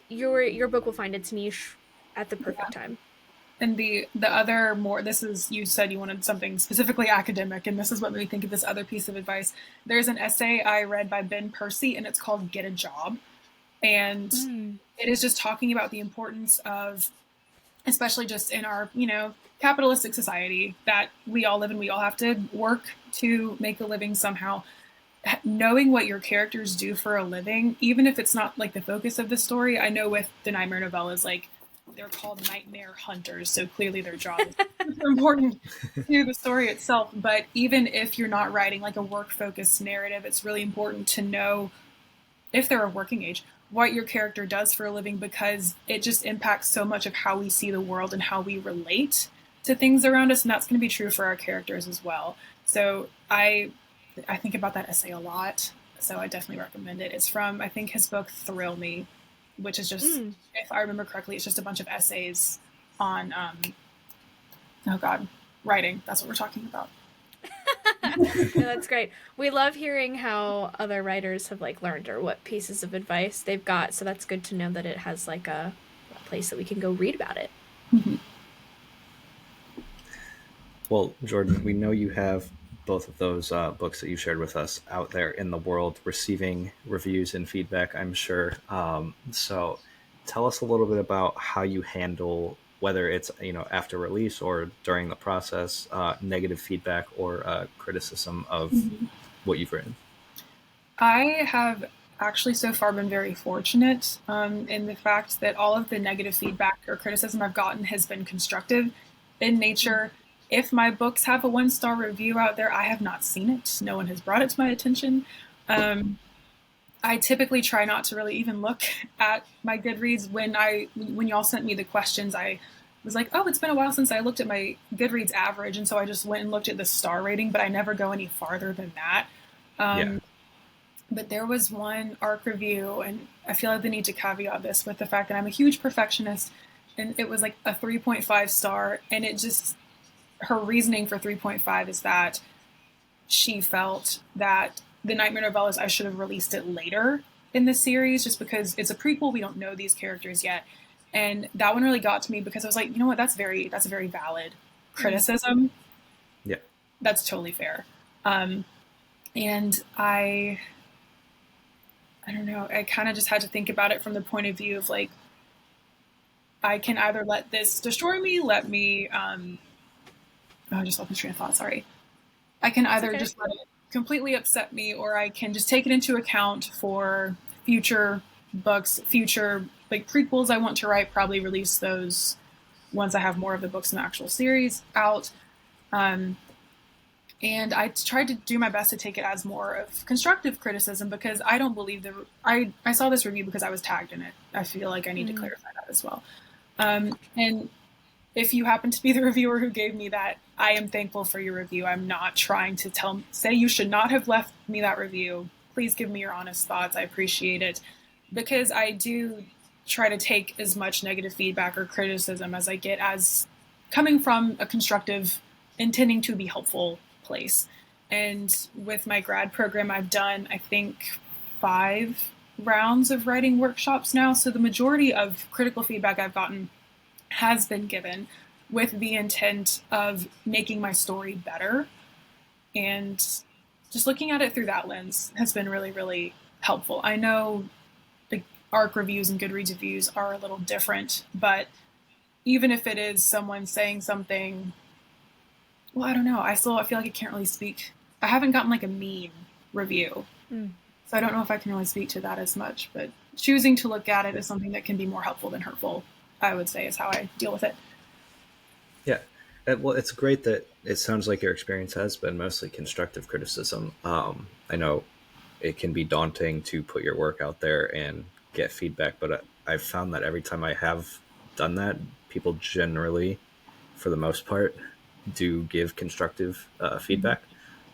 your book will find its niche at the perfect time. And the other more, this is, you said you wanted something specifically academic, and this is what made me think of this other piece of advice. There's an essay I read by Ben Percy, and it's called Get a Job. And it is just talking about the importance of, especially just in our, capitalistic society that we all live in, we all have to work to make a living somehow. Knowing what your characters do for a living, even if it's not like the focus of the story. I know with the Nightmare novellas, like they're called nightmare hunters, so clearly their job is important to the story itself. But even if you're not writing like a work-focused narrative, it's really important to know, if they're a working age, what your character does for a living, because it just impacts so much of how we see the world and how we relate to things around us, and that's going to be true for our characters as well. So I think about that essay a lot, so I definitely recommend it. It's from, I think, his book Thrill Me, which is just, if I remember correctly, it's just a bunch of essays on, writing. That's what we're talking about. No, that's great. We love hearing how other writers have like learned, or what pieces of advice they've got. So that's good to know that it has like a place that we can go read about it. Mm-hmm. Well, Jordan, we know you have both of those books that you shared with us out there in the world, receiving reviews and feedback, I'm sure. So tell us a little bit about how you handle, whether it's, after release or during the process, negative feedback or criticism of what you've written. I have actually so far been very fortunate in the fact that all of the negative feedback or criticism I've gotten has been constructive in nature. If my books have a 1-star review out there, I have not seen it. No one has brought it to my attention. I typically try not to really even look at my Goodreads. When y'all sent me the questions, I was like, oh, it's been a while since I looked at my Goodreads average, and so I just went and looked at the star rating, but I never go any farther than that. But there was one ARC review, and I feel like the need to caveat this with the fact that I'm a huge perfectionist, and it was like a 3.5 star, and it just, her reasoning for 3.5 is that she felt that the Nightmare Novellas, I should have released it later in the series, just because it's a prequel, we don't know these characters yet. And that one really got to me, because I was like, you know what, that's a very valid criticism. Yeah. That's totally fair. And I don't know, I kind of just had to think about it from the point of view of like, I can either let this destroy me, I just lost my train of thought, sorry. I can either just let it completely upset me, or I can just take it into account for future books, future like prequels I want to write, probably release those once I have more of the books in the actual series out. And I tried to do my best to take it as more of constructive criticism, because I don't believe I saw this review because I was tagged in it. I feel like I need to clarify that as well. And if you happen to be the reviewer who gave me that, I am thankful for your review. I'm not trying to say you should not have left me that review. Please give me your honest thoughts. I appreciate it, because I do try to take as much negative feedback or criticism as I get as coming from a constructive, intending to be helpful place. And with my grad program, I've done, I think, 5 rounds of writing workshops now. So the majority of critical feedback I've gotten has been given with the intent of making my story better. And just looking at it through that lens has been really, really helpful. I know the ARC reviews and Goodreads reviews are a little different, but even if it is someone saying something, well, I don't know. I feel like I can't really speak. I haven't gotten like a mean review. So I don't know if I can really speak to that as much, but choosing to look at it as something that can be more helpful than hurtful, I would say, is how I deal with it. Yeah. Well, it's great that it sounds like your experience has been mostly constructive criticism. I know it can be daunting to put your work out there and get feedback, but I've found that every time I have done that, people generally, for the most part, do give constructive feedback.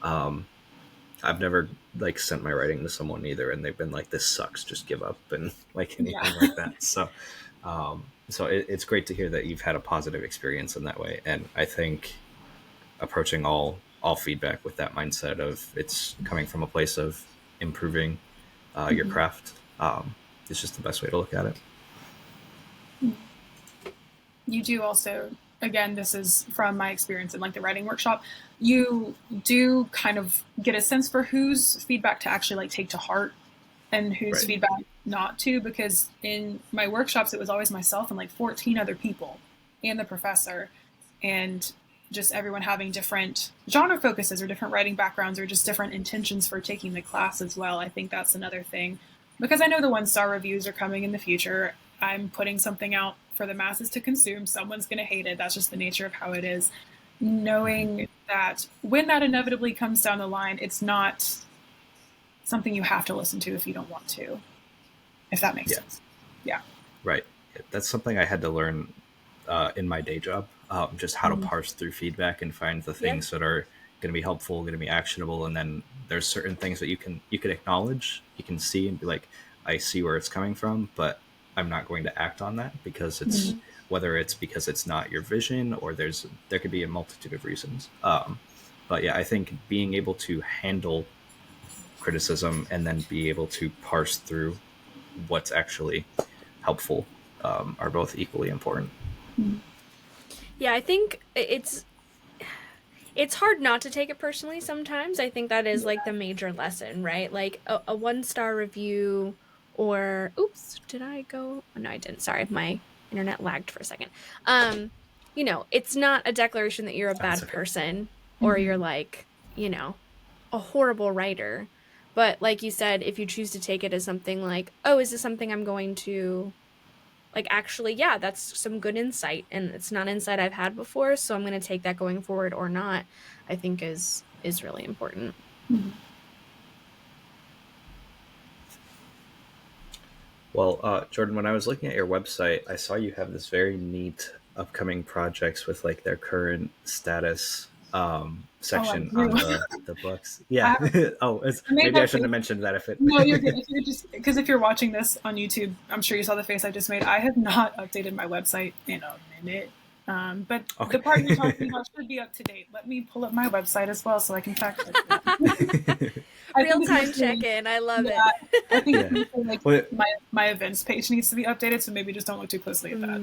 I've never like sent my writing to someone either, and they've been like, "This sucks, just give up," and like anything like that. So it's great to hear that you've had a positive experience in that way. And I think approaching all feedback with that mindset of it's coming from a place of improving your craft is just the best way to look at it. You do also, again, this is from my experience in like the writing workshop, you do kind of get a sense for whose feedback to actually like take to heart and whose feedback not to, because in my workshops, it was always myself and like 14 other people and the professor, and just everyone having different genre focuses or different writing backgrounds or just different intentions for taking the class as well. I think that's another thing, because I know the 1-star reviews are coming in the future. I'm putting something out for the masses to consume. Someone's going to hate it. That's just the nature of how it is. Knowing that when that inevitably comes down the line, it's not something you have to listen to if you don't want to, if that makes sense. Yeah. Right. That's something I had to learn in my day job, just how to parse through feedback and find the things that are going to be helpful, going to be actionable. And then there's certain things that you can acknowledge, you can see and be like, I see where it's coming from, but I'm not going to act on that because it's whether it's because it's not your vision or there could be a multitude of reasons. But yeah, I think being able to handle criticism and then be able to parse through what's actually helpful are both equally important. Yeah, I think it's hard not to take it personally sometimes. I think that is like the major lesson, right? Like a 1-star review or oops, did I go? Oh, no, I didn't. Sorry, my internet lagged for a second. You know, it's not a declaration that you're a bad person or you're like, you know, a horrible writer. But like you said, if you choose to take it as something like, oh, is this something I'm going to like actually, yeah, that's some good insight and it's not insight I've had before, so I'm going to take that going forward or not, I think is really important. Well, Jordan, when I was looking at your website, I saw you have this very neat upcoming projects with like their current status section on the books. Yeah. Maybe I shouldn't have mentioned that if it. No, you're good. If you're just because if you're watching this on YouTube, I'm sure you saw the face I just made. I have not updated my website in a minute. But the part you're talking about should be up to date. Let me pull up my website as well so I can fact check that. Real-time check-in. I love it. I think like my events page needs to be updated, so maybe just don't look too closely at that.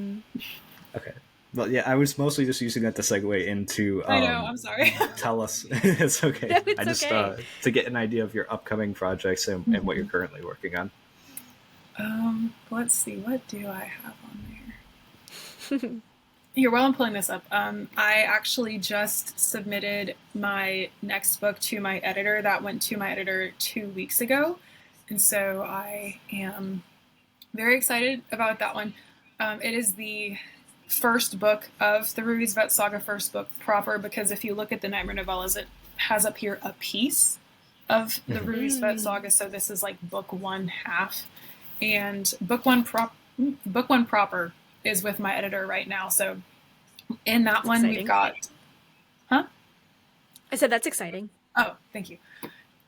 Okay. Well, yeah, I was mostly just using that to segue into. I know. I'm sorry. Tell us. It's okay. No, it's I just okay. To get an idea of your upcoming projects and what you're currently working on. Let's see. What do I have on there? Here, while I'm pulling this up, I actually just submitted my next book to my editor. That went to my editor 2 weeks ago, and so I am very excited about that one. It is the first book of the Ruiz Vet Saga, first book proper, because if you look at the Nightmare novellas, it has up here a piece of the Ruiz Vet Saga, so this is like book 1/2, and book one proper is with my editor right now. So in that one, we've got, I said that's exciting. Oh, thank you.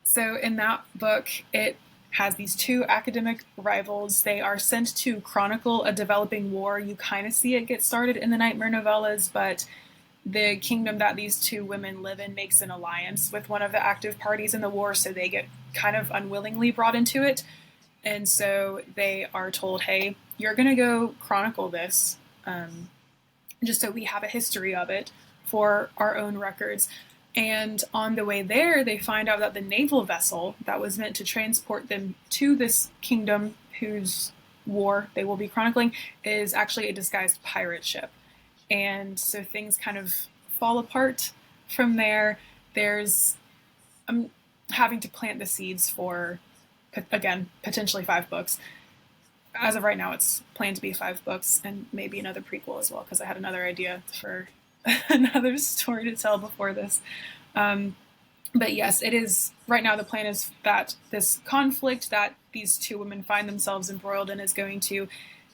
So in that book, it has these two academic rivals. They are sent to chronicle a developing war. You kind of see it get started in the Nightmare novellas, but the kingdom that these two women live in makes an alliance with one of the active parties in the war, so they get kind of unwillingly brought into it. And so they are told, hey, you're going to go chronicle this, just so we have a history of it for our own records. And on the way there, they find out that the naval vessel that was meant to transport them to this kingdom whose war they will be chronicling is actually a disguised pirate ship. And so things kind of fall apart from there. I'm having to plant the seeds for, again, potentially 5 books. As of right now, it's planned to be 5 books and maybe another prequel as well, because I had another idea for another story to tell before this. But yes, it is, right now the plan is that this conflict that these two women find themselves embroiled in is going to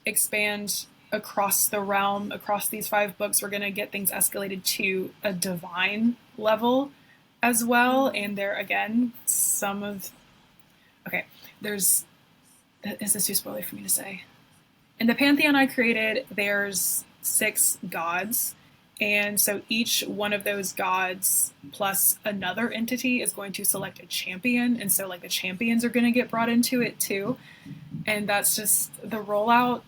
expand across the realm, across these 5 books. We're going to get things escalated to a divine level as well. And there, again, is this too spoilery for me to say? In the pantheon I created, there's 6 gods. And so each one of those gods plus another entity is going to select a champion. And so like the champions are going to get brought into it too. And that's just the rollout,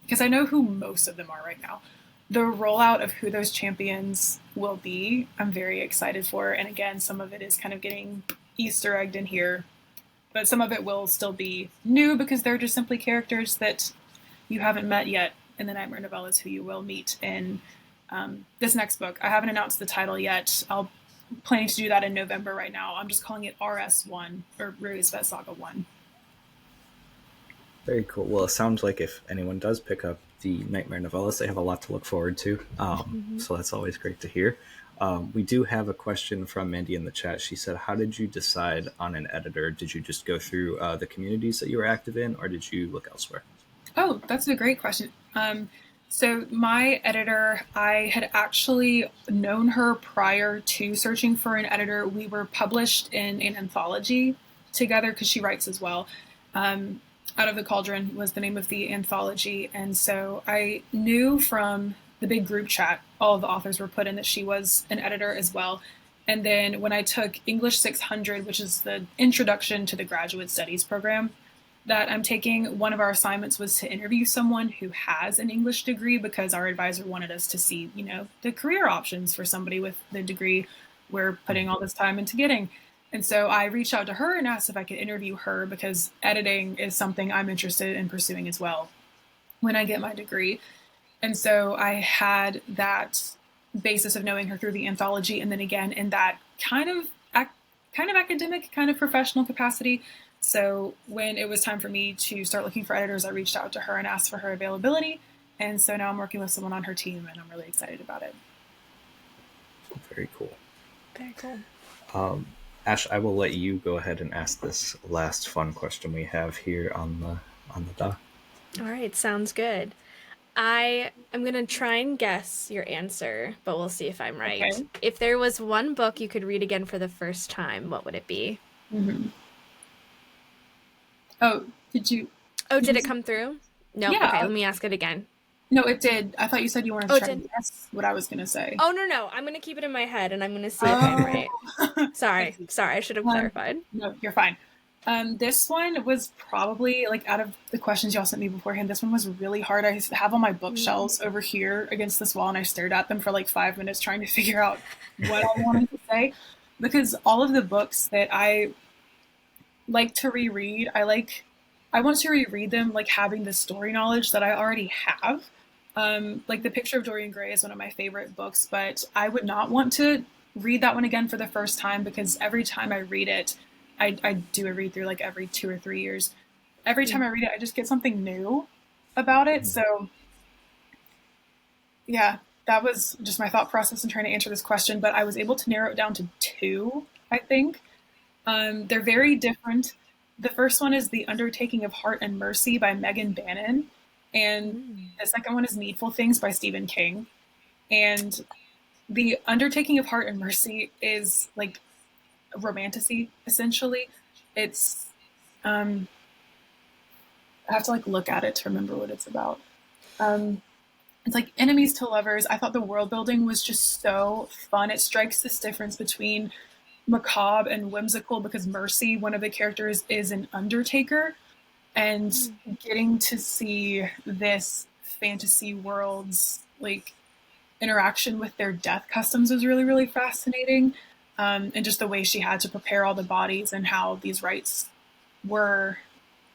because I know who most of them are right now. The rollout of who those champions will be, I'm very excited for. And again, some of it is kind of getting Easter egged in here, but some of it will still be new because they're just simply characters that you haven't met yet in the Nightmare novellas who you will meet in this next book. I haven't announced the title yet. I'll planning to do that in November right now. I'm just calling it RS1, or Ruiz Vet Saga 1. Very cool. Well, it sounds like if anyone does pick up the Nightmare novellas, they have a lot to look forward to. So that's always great to hear. We do have a question from Mandy in the chat. She said, "How did you decide on an editor? Did you just go through the communities that you were active in, or did you look elsewhere?" Oh, that's a great question. So my editor, I had actually known her prior to searching for an editor. We were published in an anthology together because she writes as well. Out of the Cauldron was the name of the anthology. And so I knew from the big group chat, all of the authors were put in, that she was an editor as well. And then when I took English 600, which is the introduction to the graduate studies program that I'm taking, one of our assignments was to interview someone who has an English degree, because our advisor wanted us to see, the career options for somebody with the degree we're putting all this time into getting. And so I reached out to her and asked if I could interview her, because editing is something I'm interested in pursuing as well when I get my degree. And so I had that basis of knowing her through the anthology, and then again in that kind of academic, kind of professional capacity. So when it was time for me to start looking for editors, I reached out to her and asked for her availability. And so now I'm working with someone on her team, and I'm really excited about it. Very cool. Very cool. Ash, I will let you go ahead and ask this last fun question we have here on the doc. All right, sounds good. I am going to try and guess your answer, but we'll see if I'm right. Okay. If there was one book you could read again for the first time, what would it be? Mm-hmm. Oh, did it come through? No. Yeah. Okay, let me ask it again. No, it did. I thought you said you wanted to try to guess what I was going to say. Oh, no. I'm going to keep it in my head, and I'm going to see if I'm right. Sorry. I should have clarified. No, you're fine. This one was probably, out of the questions y'all sent me beforehand, this one was really hard. I have on my bookshelves over here against this wall, and I stared at them for 5 minutes trying to figure out what I wanted to say. Because all of the books that I like to reread, I want to reread them having the story knowledge that I already have. The Picture of Dorian Gray is one of my favorite books, but I would not want to read that one again for the first time, because every time I read it, I do a read through every 2 or 3 years. Every time I read it, I just get something new about it. So yeah, that was just my thought process in trying to answer this question, but I was able to narrow it down to 2, I think. They're very different. The first one is The Undertaking of Heart and Mercy by Megan Bannon. And the second one is Needful Things by Stephen King. And The Undertaking of Heart and Mercy is romantasy, essentially. It's I have to look at it to remember what it's about. It's enemies to lovers. I thought the world building was just so fun. It strikes this difference between macabre and whimsical, because Mercy, one of the characters, is an undertaker, and getting to see this fantasy world's interaction with their death customs was really, really fascinating. And just the way she had to prepare all the bodies and how these rites were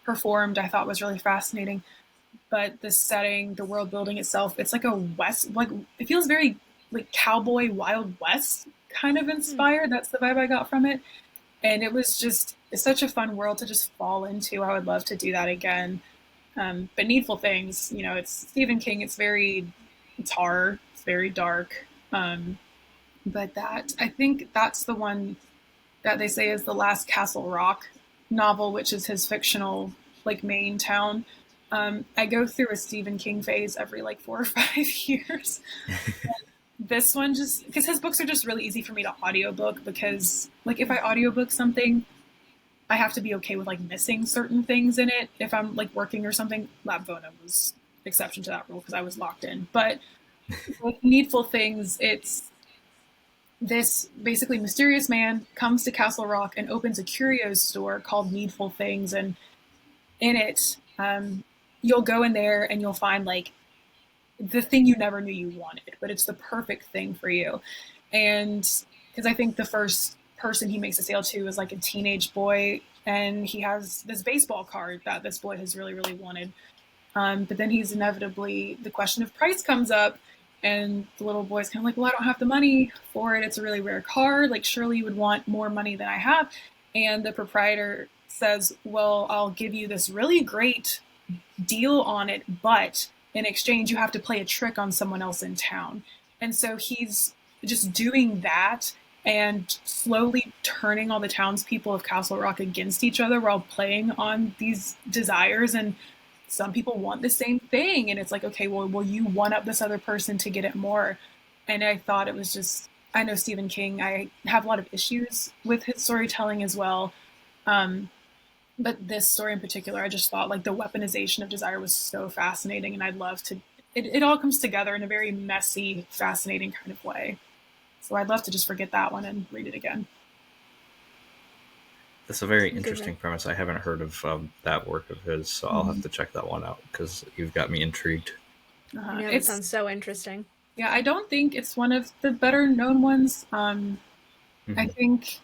performed, I thought was really fascinating. But the setting, the world building itself, it's a West, it feels very cowboy Wild West kind of inspired. That's the vibe I got from it. And it's such a fun world to just fall into. I would love to do that again. But Needful Things, it's Stephen King. It's horror. It's very dark. But I think that's the one that they say is the last Castle Rock novel, which is his fictional Maine town. I go through a Stephen King phase every 4 or 5 years. This one, just because his books are just really easy for me to audiobook, because if I audiobook something, I have to be okay with missing certain things in it. If I'm working or something, Lab Vona was exception to that rule because I was locked in. But with Needful Things, it's this basically mysterious man comes to Castle Rock and opens a curios store called Needful Things, and in it, you'll go in there and you'll find the thing you never knew you wanted, but it's the perfect thing for you. And because I think the first person he makes a sale to is a teenage boy, and he has this baseball card that this boy has really, really wanted. But then the question of price comes up, and the little boy's kind of well, I don't have the money for it. It's a really rare card. Surely you would want more money than I have. And the proprietor says, well, I'll give you this really great deal on it, but in exchange, you have to play a trick on someone else in town. And so he's just doing that and slowly turning all the townspeople of Castle Rock against each other while playing on these desires. And some people want the same thing. And it's like, okay, well, will you one up this other person to get it more? And I thought it was just, I know Stephen King, I have a lot of issues with his storytelling as well. Um, but this story in particular, I just thought like the weaponization of desire was so fascinating, and I'd love to. It all comes together in a very messy, fascinating kind of way. So I'd love to just forget that one and read it again. That's a very interesting premise. I haven't heard of that work of his, so I'll have to check that one out because you've got me intrigued. Yeah, it sounds so interesting. Yeah, I don't think it's one of the better known ones. I think,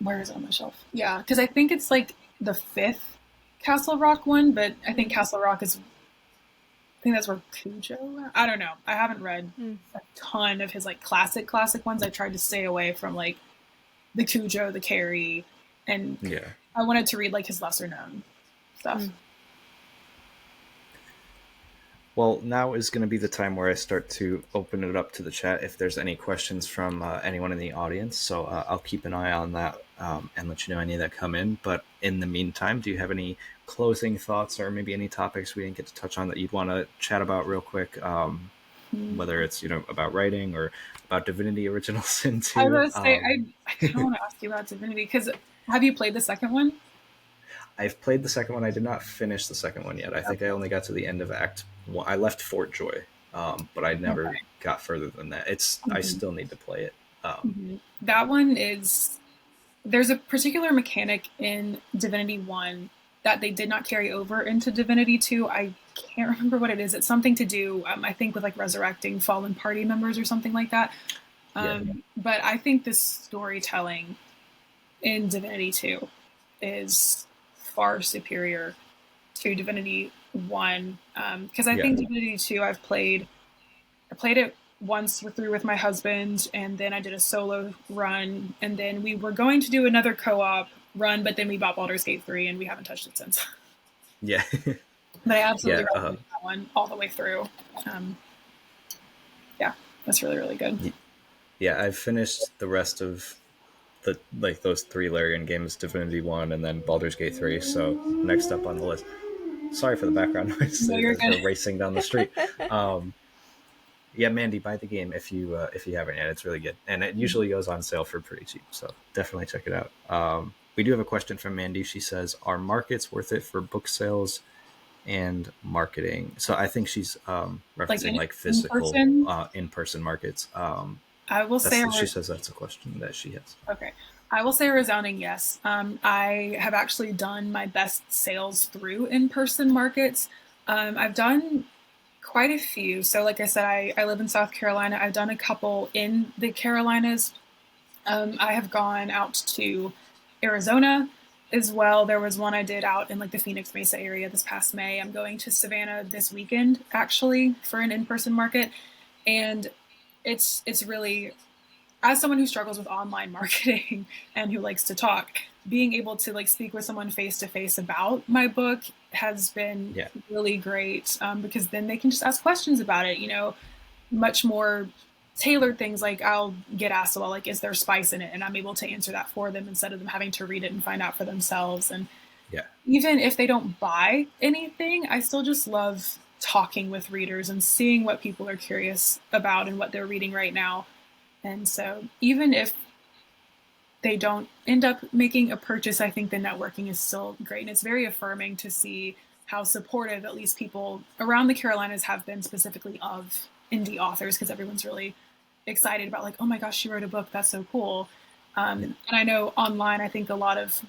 where is it on the shelf? Yeah, because I think it's like the fifth Castle Rock one, but I think Castle Rock is, I think that's where Cujo. I don't know. I haven't read a ton of his like classic ones. I tried to stay away from like the Cujo, the Carrie, and I wanted to read like his lesser known stuff. Well, now is going to be the time where I start to open it up to the chat if there's any questions from anyone in the audience. So I'll keep an eye on that and let you know any that come in. But in the meantime, do you have any closing thoughts or maybe any topics we didn't get to touch on that you'd want to chat about real quick? Whether it's, about writing or about Divinity Original Sin 2. I was going to say, I kind of want to ask you about Divinity, because have you played the second one? I've played the second one. I did not finish the second one yet. I think I only got to the end of Act 1. I left Fort Joy, but I never got further than that. I still need to play it. That one is... There's a particular mechanic in Divinity 1 that they did not carry over into Divinity 2. I can't remember what it is. It's something to do, I think, with like resurrecting fallen party members or something like that. But I think the storytelling in Divinity 2 is far superior to Divinity 1, because I think Divinity 2 I played it once through with my husband, and then I did a solo run, and then we were going to do another co-op run, but then we bought Baldur's Gate 3 and we haven't touched it since. Yeah. But I absolutely recommend that one all the way through. That's really, really good. Yeah, I've finished the rest of those 3 Larian games, Divinity 1 and then Baldur's Gate 3, so next up on the list. Sorry for the background noise. They're racing down the street. Mandy, buy the game if you haven't yet. It's really good, and it usually goes on sale for pretty cheap, so definitely check it out. We do have a question from Mandy. She says, are markets worth it for book sales and marketing? So I think she's referencing like physical in-person markets. I will say she says that's a question that she has. Okay. I will say a resounding yes. I have actually done my best sales through in-person markets. I've done quite a few. So like I said, I live in South Carolina. I've done a couple in the Carolinas. I have gone out to Arizona as well. There was one I did out in like the Phoenix Mesa area this past May. I'm going to Savannah this weekend actually for an in-person market. And it's really, as someone who struggles with online marketing and who likes to talk, being able to like speak with someone face to face about my book has been really great, because then they can just ask questions about it, much more tailored things. Like I'll get asked about like, is there spice in it? And I'm able to answer that for them instead of them having to read it and find out for themselves. And even if they don't buy anything, I still just love talking with readers and seeing what people are curious about and what they're reading right now. And so even if they don't end up making a purchase, I think the networking is still great. And it's very affirming to see how supportive at least people around the Carolinas have been specifically of indie authors, because everyone's really excited about like, oh my gosh, she wrote a book. That's so cool. And I know online, I think a lot of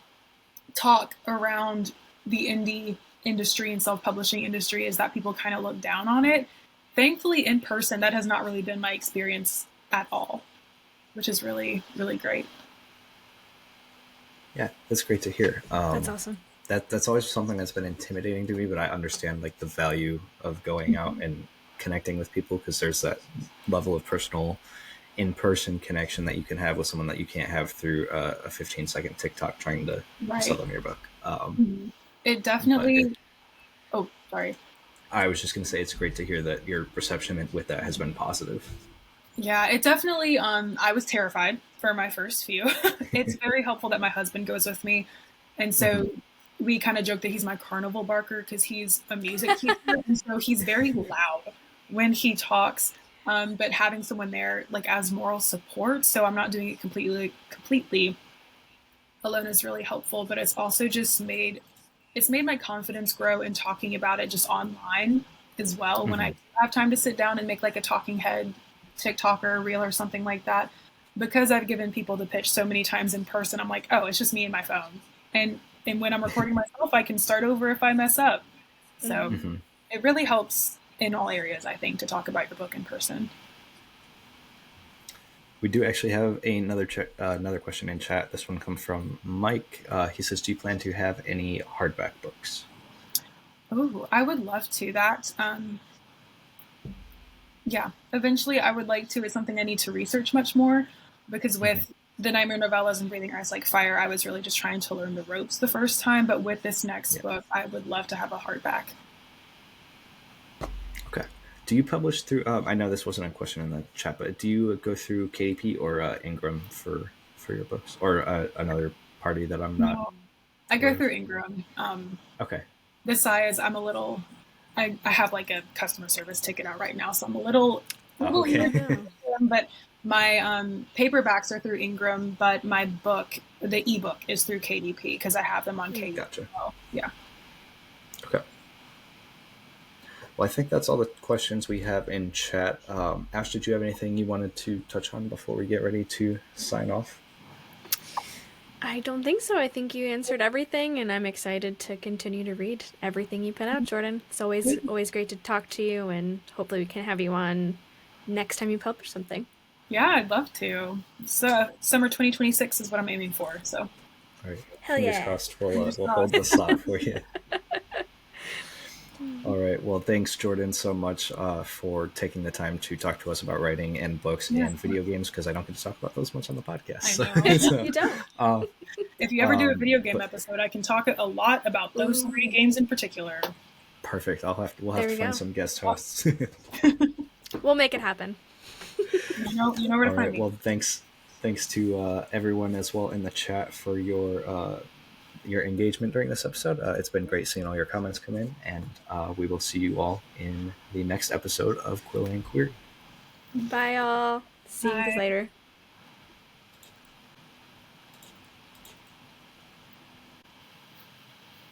talk around the indie industry and self-publishing industry is that people kind of look down on it. Thankfully, in person, that has not really been my experience at all, which is really, really great. Yeah, that's great to hear. That's awesome. That's always something that's been intimidating to me, but I understand like the value of going out and connecting with people, because there's that level of personal in-person connection that you can have with someone that you can't have through a 15-second TikTok trying to sell them your book. It definitely Sorry. I was just going to say it's great to hear that your reception with that has been positive. Yeah, it definitely, I was terrified for my first few. It's very helpful that my husband goes with me. And so we kind of joke that he's my carnival barker because he's a music teacher. And so he's very loud when he talks. But having someone there like as moral support, so I'm not doing it completely alone is really helpful. But it's made my confidence grow in talking about it just online as well. When I have time to sit down and make like a talking head TikTok or a reel or something like that, because I've given people the pitch so many times in person, I'm like, oh, it's just me and my phone. And when I'm recording myself, I can start over if I mess up. So it really helps in all areas, I think, to talk about your book in person. We do actually have another question in chat. This one comes from Mike. He says, do you plan to have any hardback books? Oh, I would love to. Yeah, eventually I would like to. It's something I need to research much more because with the Nightmare novellas and Breathing Ice Like Fire, I was really just trying to learn the ropes the first time. But with this next book, I would love to have a hardback. Okay. Do you publish through, I know this wasn't a question in the chat, but do you go through KDP or Ingram for your books? Or another party that I'm not? No, I go through Ingram. Okay. Besides, I have like a customer service ticket out right now, so I'm a little but my paperbacks are through Ingram, but my book, the ebook, is through KDP because I have them on KDP. Gotcha. Well. Yeah. Okay. Well, I think that's all the questions we have in chat. Ash, did you have anything you wanted to touch on before we get ready to sign off? I don't think so. I think you answered everything, and I'm excited to continue to read everything you put out, Jordan. It's always great to talk to you, and hopefully we can have you on next time you publish something. Yeah, I'd love to. So summer 2026 is what I'm aiming for. So. All right. Hell Fingers yeah. crossed. We'll hold the slot for you. All right. Well, thanks, Jordan, so much for taking the time to talk to us about writing and books and video games, because I don't get to talk about those much on the podcast. I know. So, you don't. If you ever do a video game episode, I can talk a lot about those 3 games in particular. Perfect. We'll have to find some guest hosts. We'll make it happen. You know where to find me. Well, thanks to everyone as well in the chat for your engagement during this episode. It's been great seeing all your comments come in, and we will see you all in the next episode of Quill and Query. Bye, all. See you guys later.